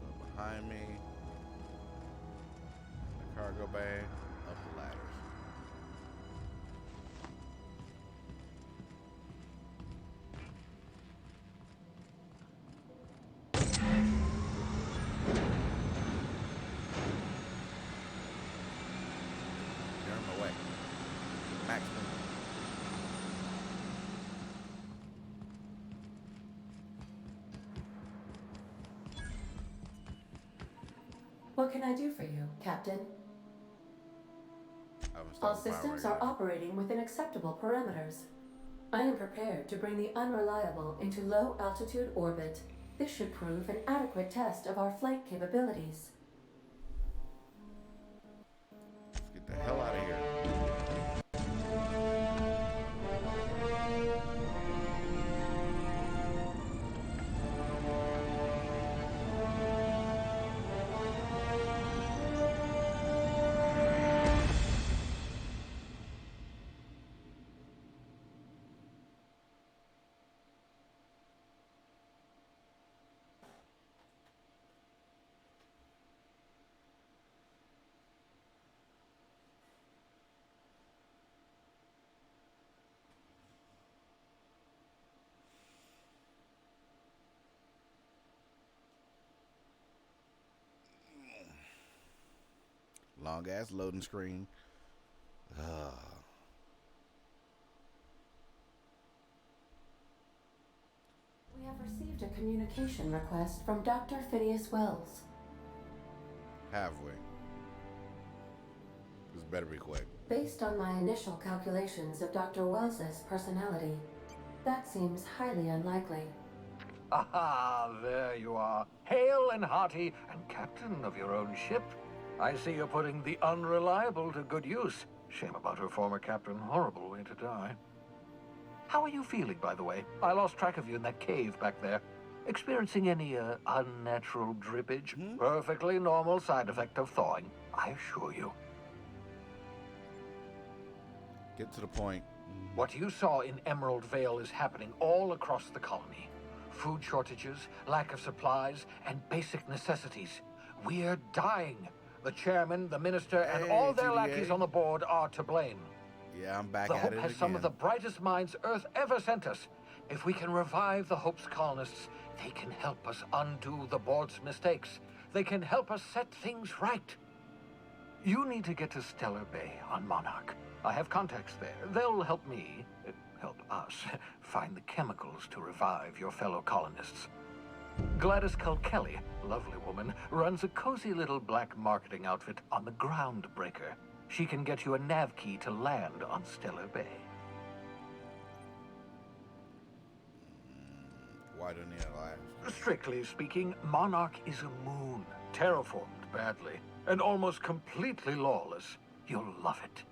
So behind me, the cargo bay, up the ladders. Get in my way. Maximum. What can I do for you, Captain? I've installed All the power systems are regulator. operating within acceptable parameters. I am prepared to bring the unreliable into low altitude orbit. This should prove an adequate test of our flight capabilities. Let's get the hell out of here. Long ass loading screen. We have received a communication request from Dr. Phineas Wells. Halfway. This better be quick. Based on my initial calculations of Dr. Wells's personality, that seems highly unlikely. Aha, there you are. Hale and hearty, and captain of your own ship. I see you're putting the unreliable to good use. Shame about her former captain. Horrible way to die. How are you feeling, by the way? I lost track of you in that cave back there. Experiencing any, unnatural drippage? Perfectly normal side effect of thawing, I assure you. Get to the point. What you saw in Emerald Vale is happening all across the colony. Food shortages, lack of supplies, and basic necessities. We're dying. The chairman, the minister, and all their GDA. lackeys on the board are to blame. Yeah, I'm back The at Hope it has again. some of the brightest minds Earth ever sent us. If we can revive the Hope's colonists, they can help us undo the board's mistakes. They can help us set things right. You need to get to Stellar Bay on Monarch. I have contacts there. They'll help me, help us, find the chemicals to revive your fellow colonists. Gladys Culkelly, lovely woman, runs a cozy little black marketing outfit on the Groundbreaker. She can get you a nav key to land on Stellar Bay. Why don't you laugh? Strictly speaking, Monarch is a moon, terraformed badly, and almost completely lawless. You'll love it.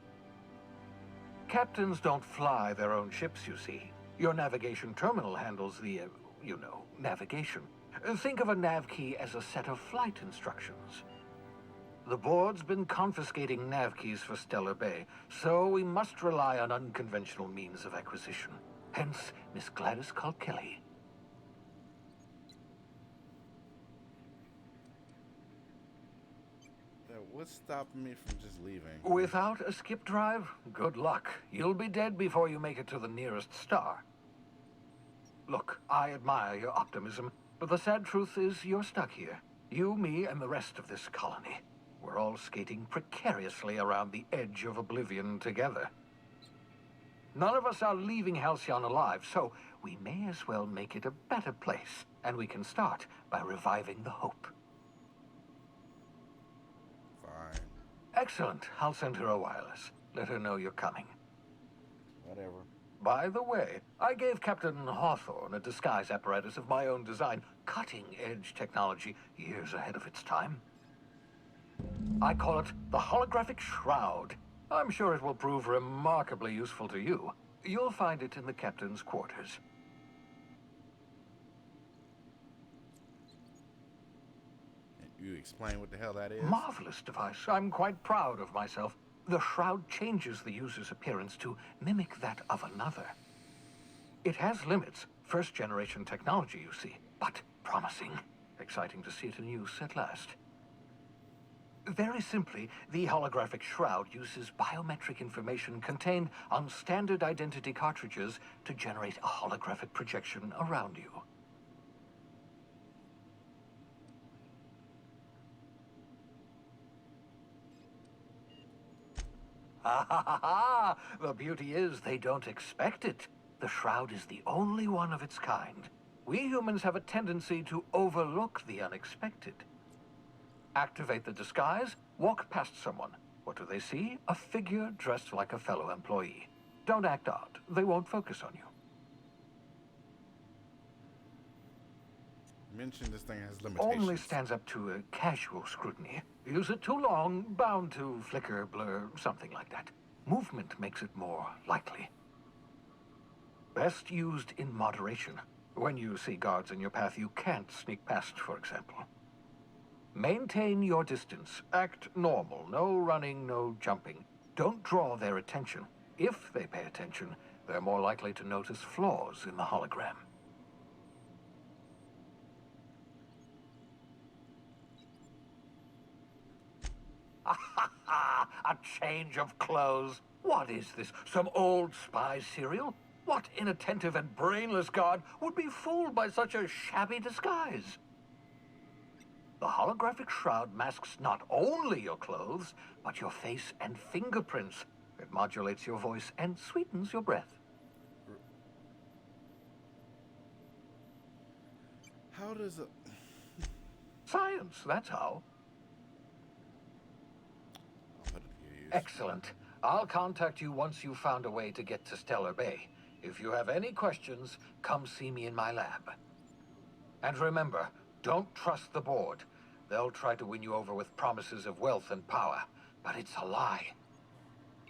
Captains don't fly their own ships, you see. Your navigation terminal handles the, navigation. Think of a nav key as a set of flight instructions. The board's been confiscating nav keys for Stellar Bay, so we must rely on unconventional means of acquisition. Hence, Miss Gladys Culkelly. What's stopping me from just leaving? Without a skip drive, good luck. You'll be dead before you make it to the nearest star. Look, I admire your optimism, but the sad truth is you're stuck here. You, me, and the rest of this colony. We're all skating precariously around the edge of oblivion together. None of us are leaving Halcyon alive, so we may as well make it a better place, and we can start by reviving the Hope. Fine. Excellent. I'll send her a wireless. Let her know you're coming. Whatever. By the way, I gave Captain Hawthorne a disguise apparatus of my own design, cutting-edge technology, years ahead of its time. I call it the Holographic Shroud. I'm sure it will prove remarkably useful to you. You'll find it in the captain's quarters. You explain what the hell that is? Marvelous device. I'm quite proud of myself. The shroud changes the user's appearance to mimic that of another. It has limits. First-generation technology, you see, but promising. Exciting to see it in use at last. Very simply, the holographic shroud uses biometric information contained on standard identity cartridges to generate a holographic projection around you. Ha ha ha ha! The beauty is they don't expect it. The shroud is the only one of its kind. We humans have a tendency to overlook the unexpected. Activate the disguise, walk past someone. What do they see? A figure dressed like a fellow employee. Don't act odd. They won't focus on you. Mention this thing has limitations. Only stands up to a casual scrutiny. Use it too long, bound to flicker, blur, something like that. Movement makes it more likely. Best used in moderation. When you see guards in your path you can't sneak past, for example. Maintain your distance. Act normal. No running, no jumping. Don't draw their attention. If they pay attention, they're more likely to notice flaws in the hologram. A change of clothes. What is this? Some old spy serial? What inattentive and brainless guard would be fooled by such a shabby disguise? The holographic shroud masks not only your clothes, but your face and fingerprints. It modulates your voice and sweetens your breath. How does it... Science, that's how. I'll put it to your use. Excellent. I'll contact you once you've found a way to get to Stellar Bay. If you have any questions, come see me in my lab. And remember, don't trust the board. They'll try to win you over with promises of wealth and power, but it's a lie.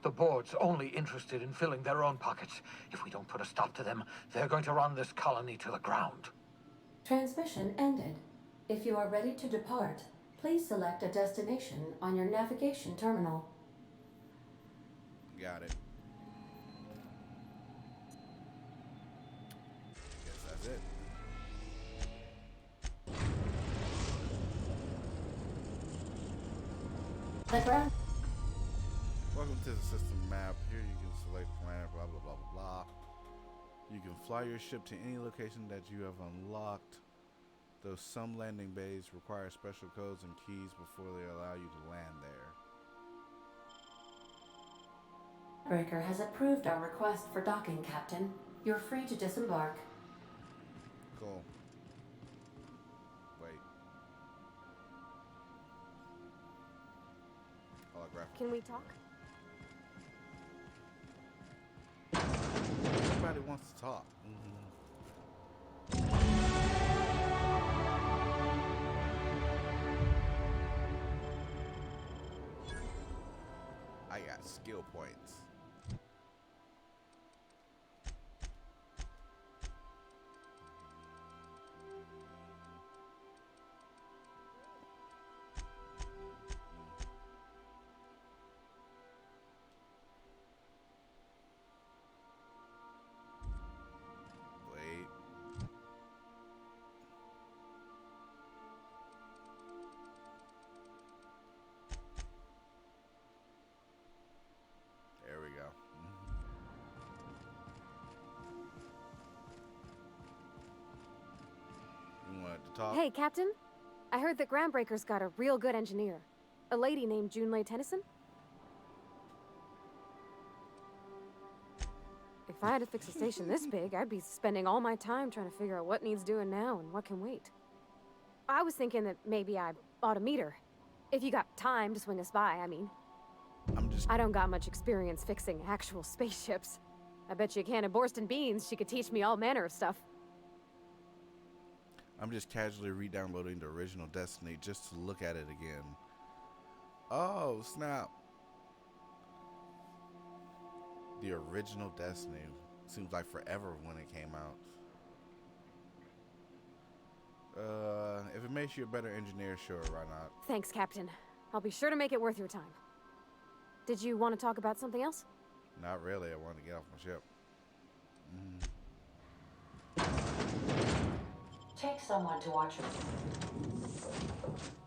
The board's only interested in filling their own pockets. If we don't put a stop to them, they're going to run this colony to the ground. Transmission ended. If you are ready to depart, please select a destination on your navigation terminal. Got it. Guess that's it. The ground. Welcome to the system map. Here you can select planet, blah, blah, blah, blah, blah. You can fly your ship to any location that you have unlocked, though some landing bays require special codes and keys before they allow you to land there. Breaker has approved our request for docking, Captain. You're free to disembark. Cool. Wait. Holographic. Can we talk? Everybody wants to talk. I got skill points. There we go. You wanted to talk? Hey, Captain. I heard that Groundbreaker's got a real good engineer. A lady named Junlei Tennyson? If I had to fix a station this big, I'd be spending all my time trying to figure out what needs doing now and what can wait. I was thinking that maybe I ought to meet her. If you got time to swing us by, I mean. I don't got much experience fixing actual spaceships. I bet you a can of Borston beans she could teach me all manner of stuff. I'm just casually re-downloading the original Destiny just to look at it again. Oh, snap. The original Destiny seems like forever when it came out. If it makes you a better engineer, sure, why not? Thanks, Captain. I'll be sure to make it worth your time. Did you want to talk about something else? Not really. I wanted to get off my ship. Take someone to watch your...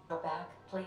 Go back, please.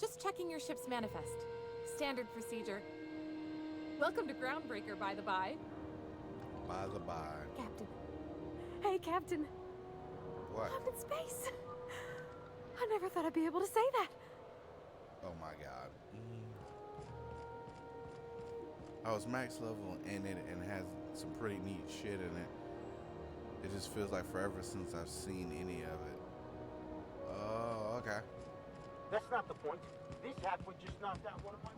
Just checking your ship's manifest. Standard procedure. Welcome to Groundbreaker, by the by. By the by. Captain. Hey, Captain. What? I'm in space. I never thought I'd be able to say that. Oh my god. I was max level in it and has some pretty neat shit in it. It just feels like forever since I've seen any of it. Oh, okay. That's not the point. This halfway just knocked out one of my...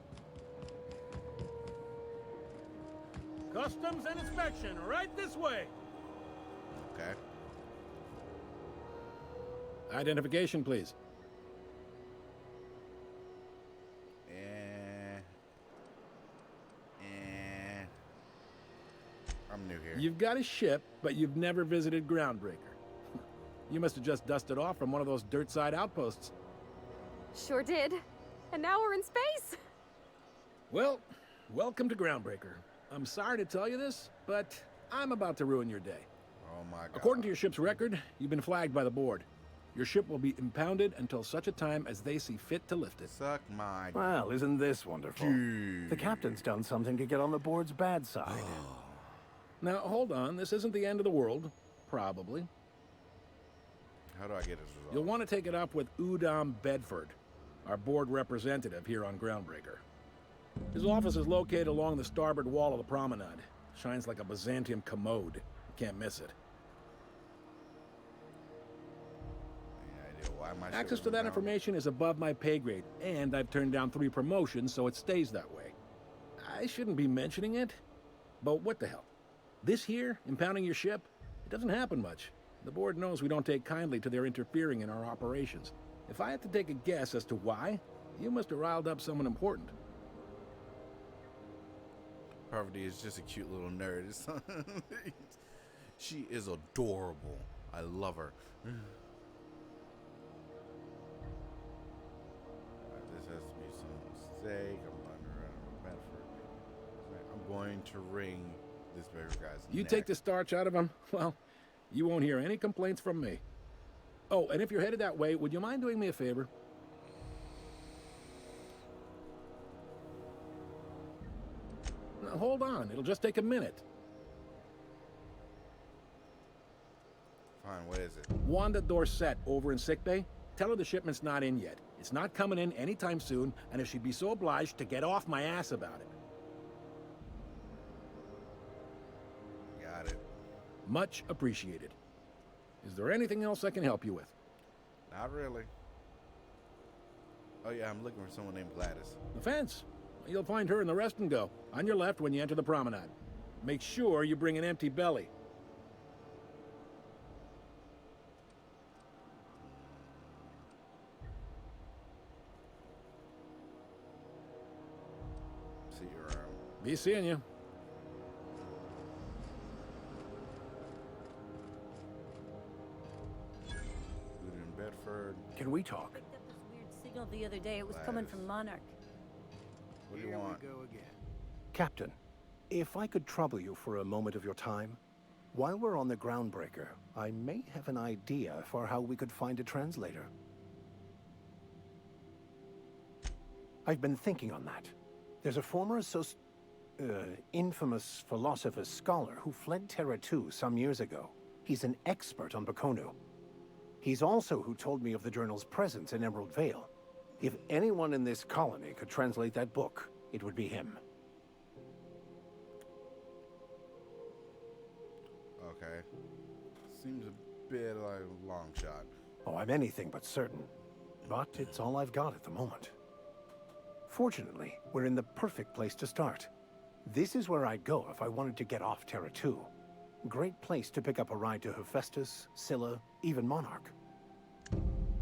Customs and inspection, right this way. Okay. Identification, please. I'm new here. You've got a ship, but you've never visited Groundbreaker. You must have just dusted off from one of those dirt-side outposts. Sure did. And now we're in space. Well, welcome to Groundbreaker. I'm sorry to tell you this, but I'm about to ruin your day. Oh my God. According to your ship's record, you've been flagged by the board. Your ship will be impounded until such a time as they see fit to lift it. Suck my... Well, isn't this wonderful? The captain's done something to get on the board's bad side. Now, hold on. This isn't the end of the world. Probably. How do I get this resolved? You'll want to take it up with Udom Bedford, our board representative here on Groundbreaker. His office is located along the starboard wall of the promenade. Shines like a Byzantium commode. You can't miss it. Any idea why my Access ship to that was down? information is above my pay grade, and I've turned down 3 promotions, so it stays that way. I shouldn't be mentioning it, but what the hell? This here, impounding your ship, it doesn't happen much. The board knows we don't take kindly to their interfering in our operations. If I had to take a guess as to why, you must have riled up someone important. Parvati is just a cute little nerd. She is adorable. I love her. This has to be some mistake. I'm running around Bedford. I'm going to ring this very guy's You neck. take the starch out of him, well, you won't hear any complaints from me. Oh, and if you're headed that way, would you mind doing me a favor? Now, hold on, it'll just take a minute. Fine, what is it? Wanda Dorset over in sickbay. Tell her the shipment's not in yet. It's not coming in anytime soon, and if she'd be so obliged to get off my ass about it. Got it. Much appreciated. Is there anything else I can help you with? Not really. Oh yeah, I'm looking for someone named Gladys. The fence. You'll find her in the rest and go, on your left when you enter the promenade. Make sure you bring an empty belly. See you around. Be seeing you. Good in Bedford. Can we talk? Picked up this weird signal the other day. It was coming from Monarch. What do you want? Captain, if I could trouble you for a moment of your time. While we're on the Groundbreaker, I may have an idea for how we could find a translator. I've been thinking on that. There's a former infamous philosopher scholar who fled Terra 2 some years ago. He's an expert on Bakonu. He's also who told me of the journal's presence in Emerald Vale. If anyone in this colony could translate that book, it would be him. Okay. Seems a bit like a long shot. Oh, I'm anything but certain. But it's all I've got at the moment. Fortunately, we're in the perfect place to start. This is where I'd go if I wanted to get off Terra 2. Great place to pick up a ride to Hephaestus, Scylla, even Monarch.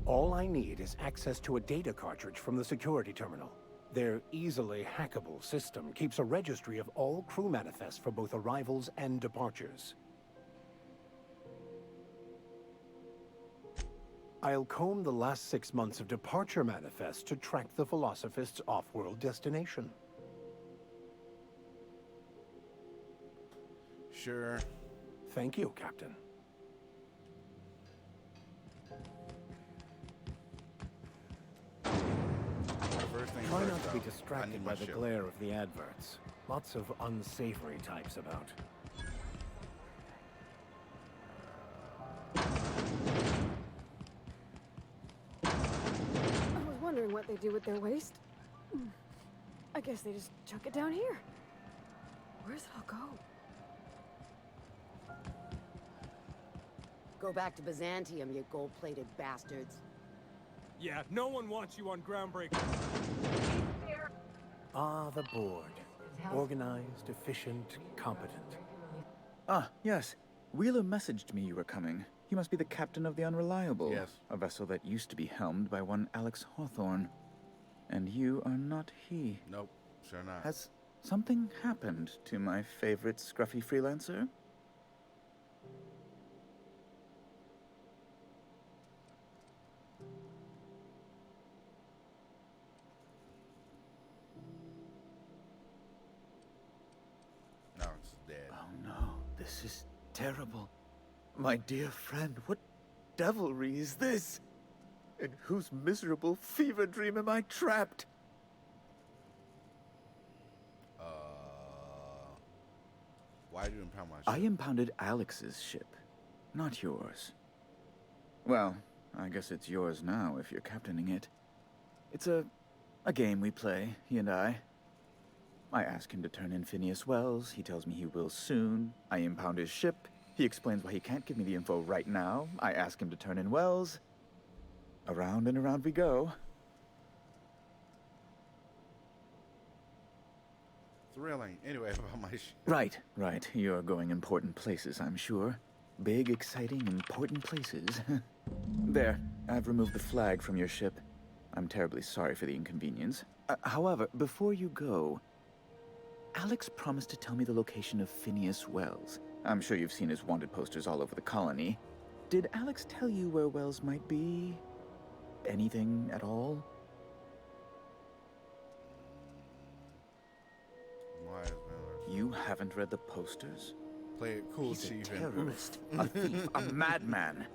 All I need is access to a data cartridge from the security terminal. Their easily hackable system keeps a registry of all crew manifests for both arrivals and departures. I'll comb the last 6 months of departure manifests to track the Philosophist's off-world destination. Sure. Thank you, Captain. First thing Try first, not to be though, I distracted need by my the ship. glare of the adverts. Lots of unsavory types about. I was wondering what they do with their waste. I guess they just chuck it down here. Where's it all go? Go back to Byzantium, you gold-plated bastards. Yeah, no one wants you on Groundbreaker. Ah, the board. Organized, efficient, competent. Ah, yes. Wheeler messaged me you were coming. He must be the captain of the Unreliable. Yes. A vessel that used to be helmed by one Alex Hawthorne. And you are not he. Nope, sure not. Has something happened to my favorite scruffy freelancer? No, it's dead. Oh no, this is terrible. My dear friend, what devilry is this? In whose miserable fever dream am I trapped? Why did you impound my ship? I impounded Alex's ship, not yours. Well, I guess it's yours now if you're captaining it. It's a game we play, he and I. I ask him to turn in Phineas Wells. He tells me he will soon. I impound his ship. He explains why he can't give me the info right now. I ask him to turn in Wells. Around and around we go. Thrilling. Anyway, about my ship. Right. You're going important places, I'm sure. Big, exciting, important places. There, I've removed the flag from your ship. I'm terribly sorry for the inconvenience. However, before you go, Alex promised to tell me the location of Phineas Wells. I'm sure you've seen his wanted posters all over the colony. Did Alex tell you where Wells might be? Anything at all? You haven't read the posters? Play it cool, He's Chief. a terrorist, a thief, a madman.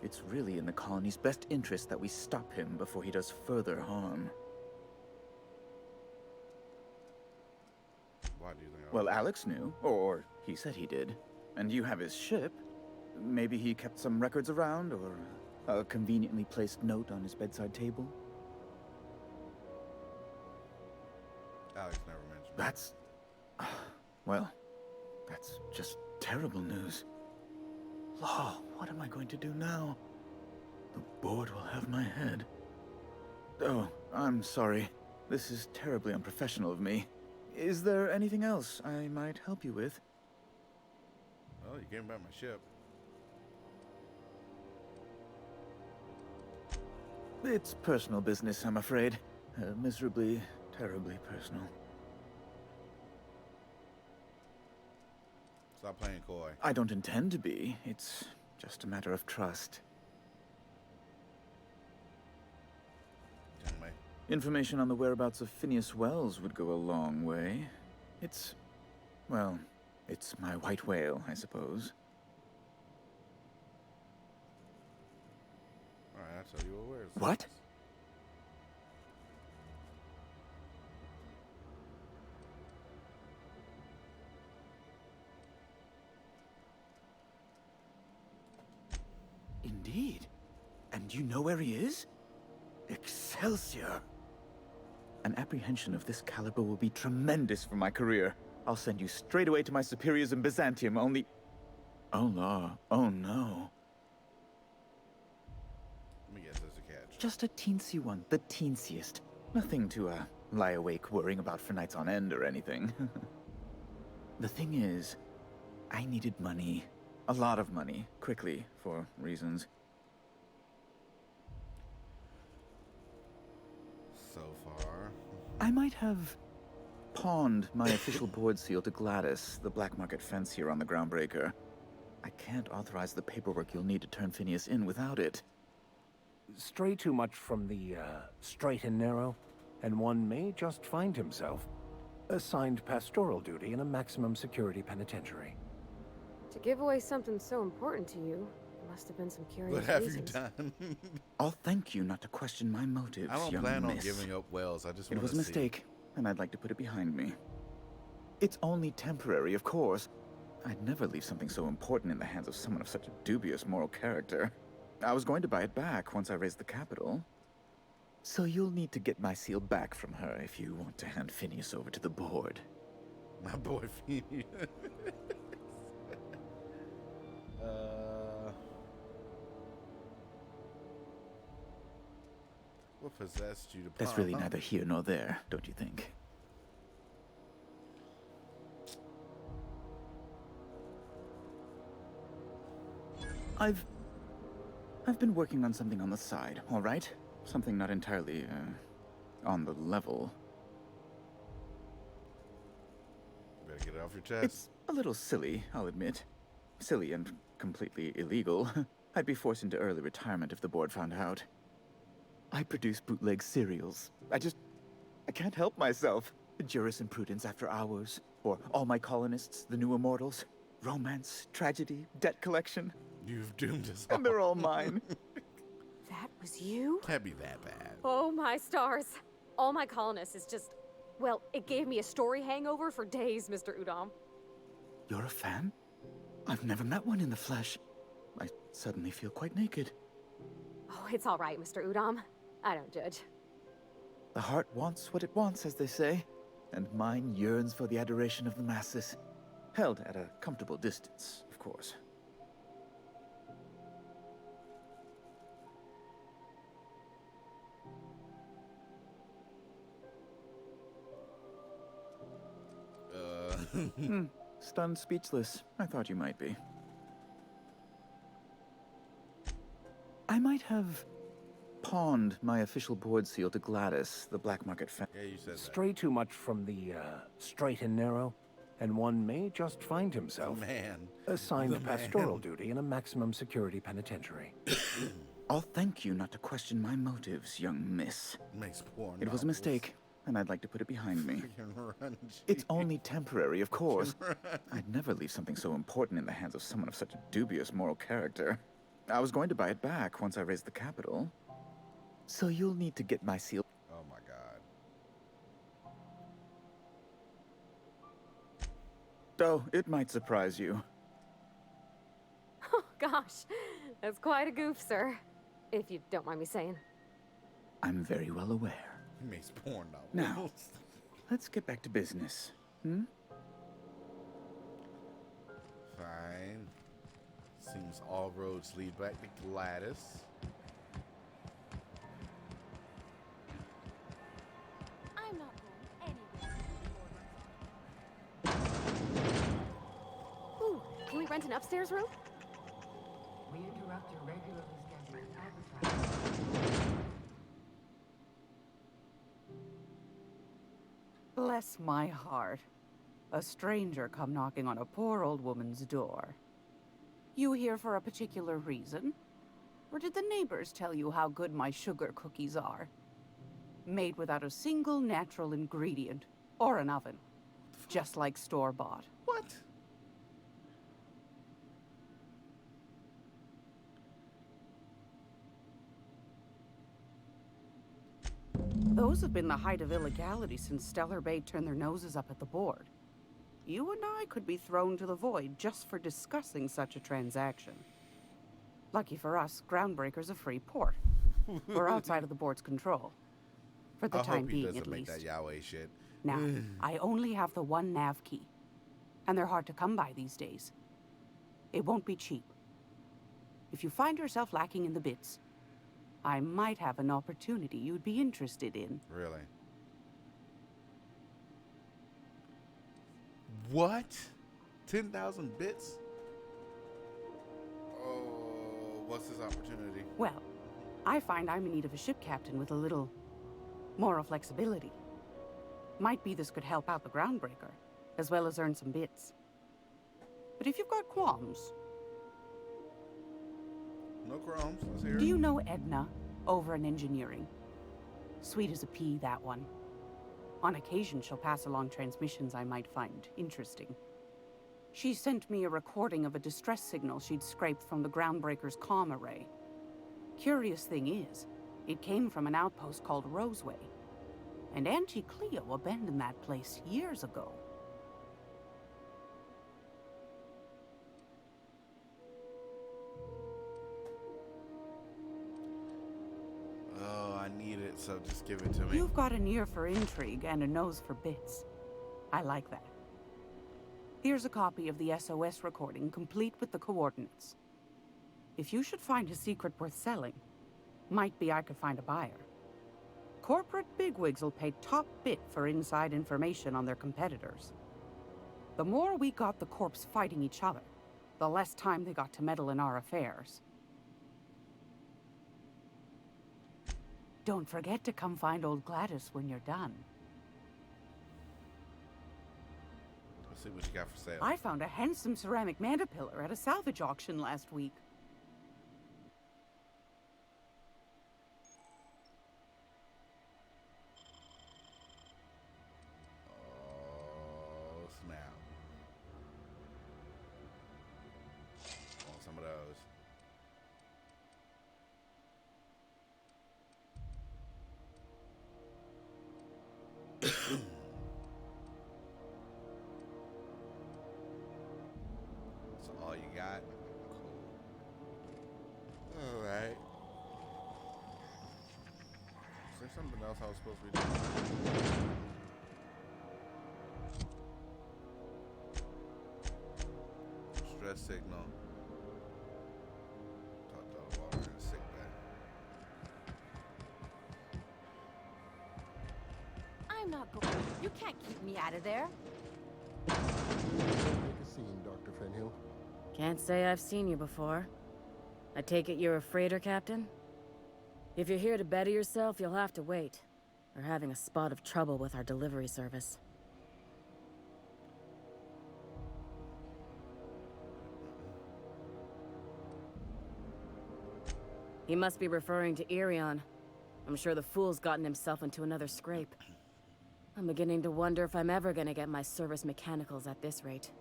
It's really in the colony's best interest that we stop him before he does further harm. Why do you think? Well, Alex knew, or he said he did. And you have his ship. Maybe he kept some records around, or a conveniently placed note on his bedside table. Alex never mentioned. That's... well, that's just terrible news. Law, what am I going to do now? The board will have my head. Oh, I'm sorry. This is terribly unprofessional of me. Is there anything else I might help you with? Well, you gave me back my ship. It's personal business, I'm afraid. Miserably, terribly personal. Stop playing coy. I don't intend to be. It's just a matter of trust. Anyway. Information on the whereabouts of Phineas Wells would go a long way. It's... well, it's my white whale, I suppose. Alright, I'll tell you where it is. What? Indeed. And you know where he is? Excelsior! An apprehension of this caliber will be tremendous for my career. I'll send you straight away to my superiors in Byzantium, only... Oh, no. Oh, no. Let me guess, there's a catch. Just a teensy one, the teensiest. Nothing to, lie awake worrying about for nights on end or anything. The thing is, I needed money. A lot of money, quickly, for reasons. So far. I might have pawned my official board seal to Gladys, the black market fence here on the Groundbreaker. I can't authorize the paperwork you'll need to turn Phineas in without it. Stray too much from the, straight and narrow, and one may just find himself assigned pastoral duty in a maximum security penitentiary. To give away something so important to you, there must have been some curious What have reasons. you done? I'll thank you not to question my motives, I don't young plan on miss. giving up Wells. I just It want was to a mistake, and I'd like to put it behind me. It's only temporary, of course. I'd never leave something so important in the hands of someone of such a dubious moral character. I was going to buy it back once I raised the capital. So you'll need to get my seal back from her if you want to hand Phineas over to the board. My boy Phineas. What possessed you to That's pawn, really huh? neither here nor there, don't you think? I've been working on something on the side, all right? Something not entirely, on the level. Better get it off your chest. It's a little silly, I'll admit. Silly and completely illegal. I'd be forced into early retirement if the board found out. I produce bootleg serials. I can't help myself. Jurisprudence After Hours, or All My Colonists, The New Immortals. Romance, tragedy, debt collection. You've doomed us all. And they're all mine. That was you? Can't be that bad. Oh my stars. All My Colonists is just... Well, it gave me a story hangover for days, Mr. Udom. You're a fan? I've never met one in the flesh. I suddenly feel quite naked. Oh, it's all right, Mr. Udom. I don't judge. The heart wants what it wants, as they say, and mine yearns for the adoration of the masses. Held at a comfortable distance, of course. Stunned speechless. I thought you might be. I might have pawned my official board seal to Gladys, the black market fan. Yeah, you said that. Stray too much from the straight and narrow, and one may just find himself assigned pastoral duty in a maximum security penitentiary. I'll thank you not to question my motives, young miss. Makes porn It was a mistake, and I'd like to put it behind me. Run, It's only temporary, of course. I'd never leave something so important in the hands of someone of such a dubious moral character. I was going to buy it back once I raised the capital. So you'll need to get my seal. Oh my god. Oh, it might surprise you. Oh, gosh. That's quite a goof, sir. If you don't mind me saying. I'm very well aware. He makes porn novels. Now, let's get back to business. Fine. Seems all roads lead back to Gladys. I'm not going anywhere. Ooh, can we rent an upstairs room? We interrupt your regularly scheduled advertising. Bless my heart. A stranger come knocking on a poor old woman's door. You here for a particular reason? Or did the neighbors tell you how good my sugar cookies are? Made without a single natural ingredient, or an oven. Just like store-bought. What? Those have been the height of illegality since Stellar Bay turned their noses up at the board. You and I could be thrown to the void just for discussing such a transaction. Lucky for us, Groundbreaker's a free port. We're outside of the board's control. For the I time hope he being, doesn't at make least. that Yahweh shit. Now, I only have the one nav key. And they're hard to come by these days. It won't be cheap. If you find yourself lacking in the bits, I might have an opportunity you'd be interested in. Really? What? 10,000 bits? Oh, what's this opportunity? Well, I find I'm in need of a ship captain with a little moral flexibility. Might be this could help out the Groundbreaker, as well as earn some bits. But if you've got qualms... No crumbs. Let's hear it. Do you know Edna, over in engineering? Sweet as a pea, that one. On occasion, she'll pass along transmissions I might find interesting. She sent me a recording of a distress signal she'd scraped from the Groundbreaker's comm array. Curious thing is, it came from an outpost called Roseway. And Auntie Cleo abandoned that place years ago. Oh, I need it, so just give it to me. You've got an ear for intrigue and a nose for bits. I like that. Here's a copy of the SOS recording, complete with the coordinates. If you should find a secret worth selling, might be I could find a buyer. Corporate bigwigs will pay top bit for inside information on their competitors. The more we got the corps fighting each other, the less time they got to meddle in our affairs. Don't forget to come find old Gladys when you're done. Let's see what you got for sale. I found a handsome ceramic mandapillar at a salvage auction last week. Oh, snap. Want some of those. That's all you got? Cool. Alright. Is there something else I was supposed to be doing? Stress signal. Talk to the water in the sick bay. I'm not going. You can't keep me out of there. Make a scene, Dr. Fenhill. Can't say I've seen you before. I take it you're a freighter captain? If you're here to better yourself, you'll have to wait. We're having a spot of trouble with our delivery service. He must be referring to Irion. I'm sure the fool's gotten himself into another scrape. I'm beginning to wonder if I'm ever gonna get my service mechanicals at this rate.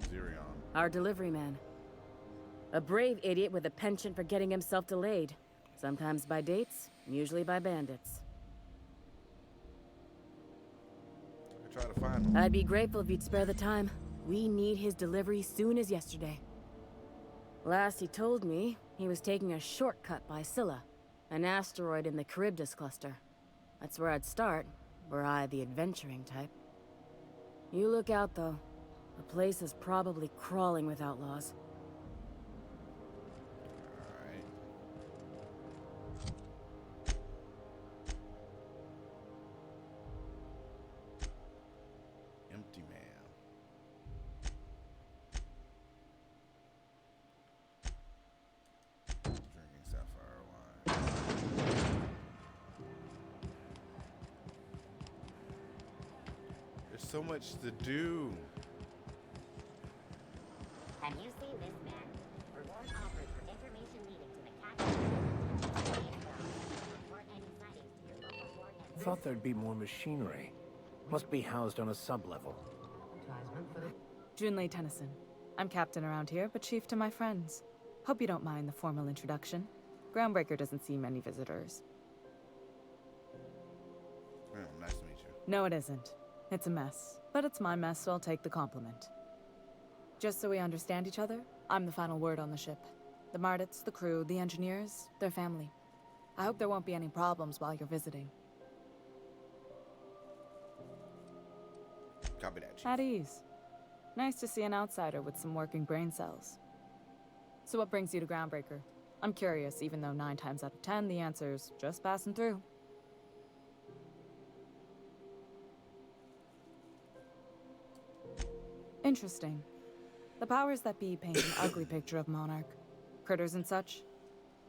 Zirion. Our delivery man. A brave idiot with a penchant for getting himself delayed. Sometimes by dates, usually by bandits. I try to find him. I'd be grateful if you'd spare the time. We need his delivery soon as yesterday. Last he told me, he was taking a shortcut by Scylla, an asteroid in the Charybdis cluster. That's where I'd start, were I the adventuring type. You look out, though. The place is probably crawling with outlaws. Alright. Empty man. Drinking sapphire wine. There's so much to do. Have you seen this man? Reward offered for information leading to the captain. Report any sightings to your local port and Thought there'd be more machinery. Must be housed on a sub-level. Junlei Tennyson. I'm captain around here, but chief to my friends. Hope you don't mind the formal introduction. Groundbreaker doesn't see many visitors. Nice to meet you. No, it isn't. It's a mess. But it's my mess, so I'll take the compliment. Just so we understand each other, I'm the final word on the ship. The Mardits, the crew, the engineers, their family. I hope there won't be any problems while you're visiting. Copy that, Chief. At ease. Nice to see an outsider with some working brain cells. So what brings you to Groundbreaker? I'm curious, even though 9 times out of 10 the answer's just passing through. Interesting. The powers that be paint an ugly picture of Monarch. Critters and such.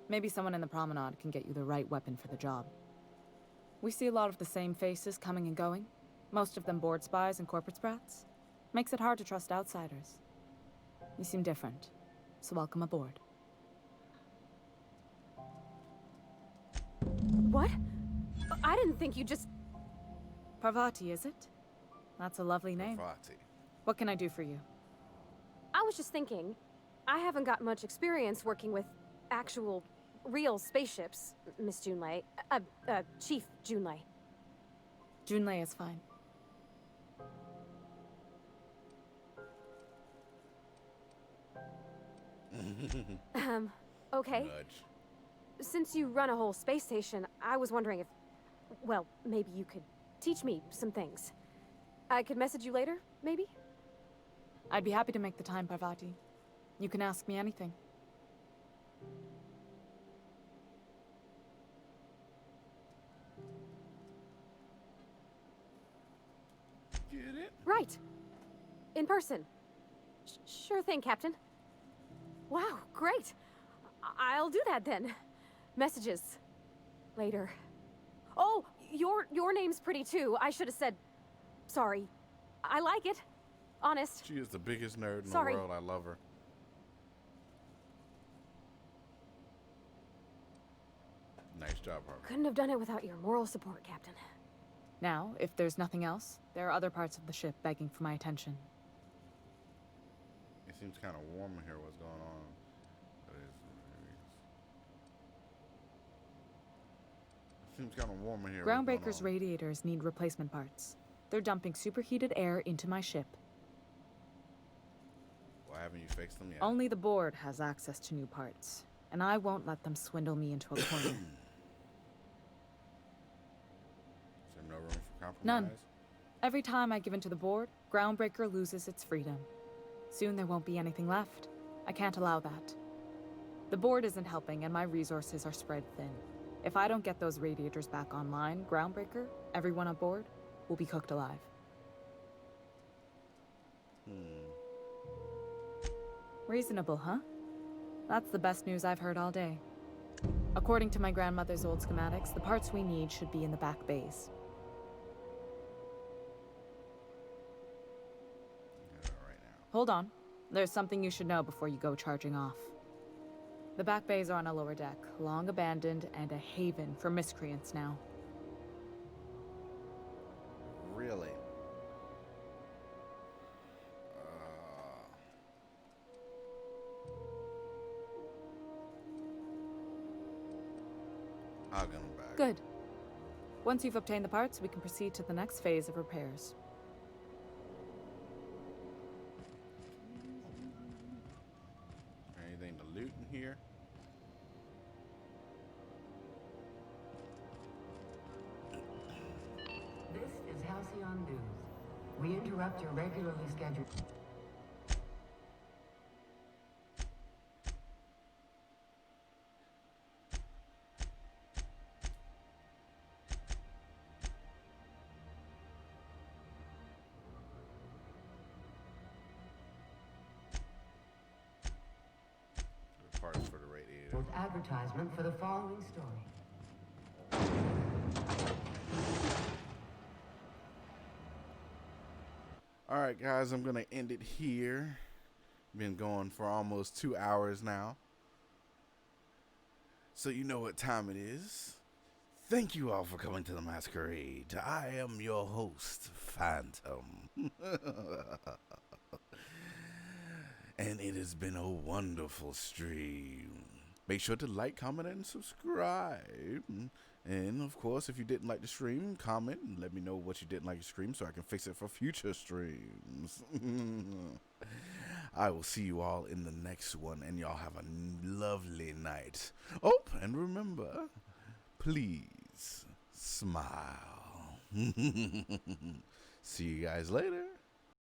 Maybe someone in the promenade can get you the right weapon for the job. We see a lot of the same faces coming and going. Most of them board spies and corporate sprats. Makes it hard to trust outsiders. You seem different, so welcome aboard. What? I didn't think you just... Parvati, is it? That's a lovely name. Parvati. What can I do for you? I was just thinking, I haven't got much experience working with actual, real spaceships, Miss Junlei. Chief Junlei. Junlei is fine. Okay. Nudge. Since you run a whole space station, I was wondering if, well, maybe you could teach me some things. I could message you later, maybe? I'd be happy to make the time, Parvati. You can ask me anything. Get it? Right. In person. Sure thing, Captain. Wow, great. I'll do that then. Messages. Later. Oh, your name's pretty too. I should have said sorry. I like it. Honest. She is the biggest nerd in Sorry. the world. I love her. Nice job, Harper. Couldn't have done it without your moral support, Captain. Now, if there's nothing else, there are other parts of the ship begging for my attention. It seems kind of warm in here. What's going on? But it seems kind of warm in here. What's going Groundbreaker's on? radiators need replacement parts. They're dumping superheated air into my ship. Why haven't you fixed them yet? Only the board has access to new parts, and I won't let them swindle me into a corner. Is there no room for compromise? None. Every time I give in to the board, Groundbreaker loses its freedom. Soon there won't be anything left. I can't allow that. The board isn't helping, and my resources are spread thin. If I don't get those radiators back online, Groundbreaker, everyone aboard, will be cooked alive. Reasonable, huh? That's the best news I've heard all day. According to my grandmother's old schematics, the parts we need should be in the back bays. Hold on. There's something you should know before you go charging off. The back bays are on a lower deck, long abandoned and a haven for miscreants now. Really? I'll get them back. Good. Once you've obtained the parts, we can proceed to the next phase of repairs. Anything to loot in here? This is Halcyon News. We interrupt your regularly scheduled... The parts for the radiator. with advertisement for the following story. All right, guys, I'm going to end it here. Been going for almost 2 hours now. So you know what time it is. Thank you all for coming to the masquerade. I am your host, Phantom. And it has been a wonderful stream. Make sure to like, comment, and subscribe. And of course, if you didn't like the stream, comment and let me know what you didn't like the stream so I can fix it for future streams. I will see you all in the next one, and y'all have a lovely night. Oh, and remember, please smile. See you guys later.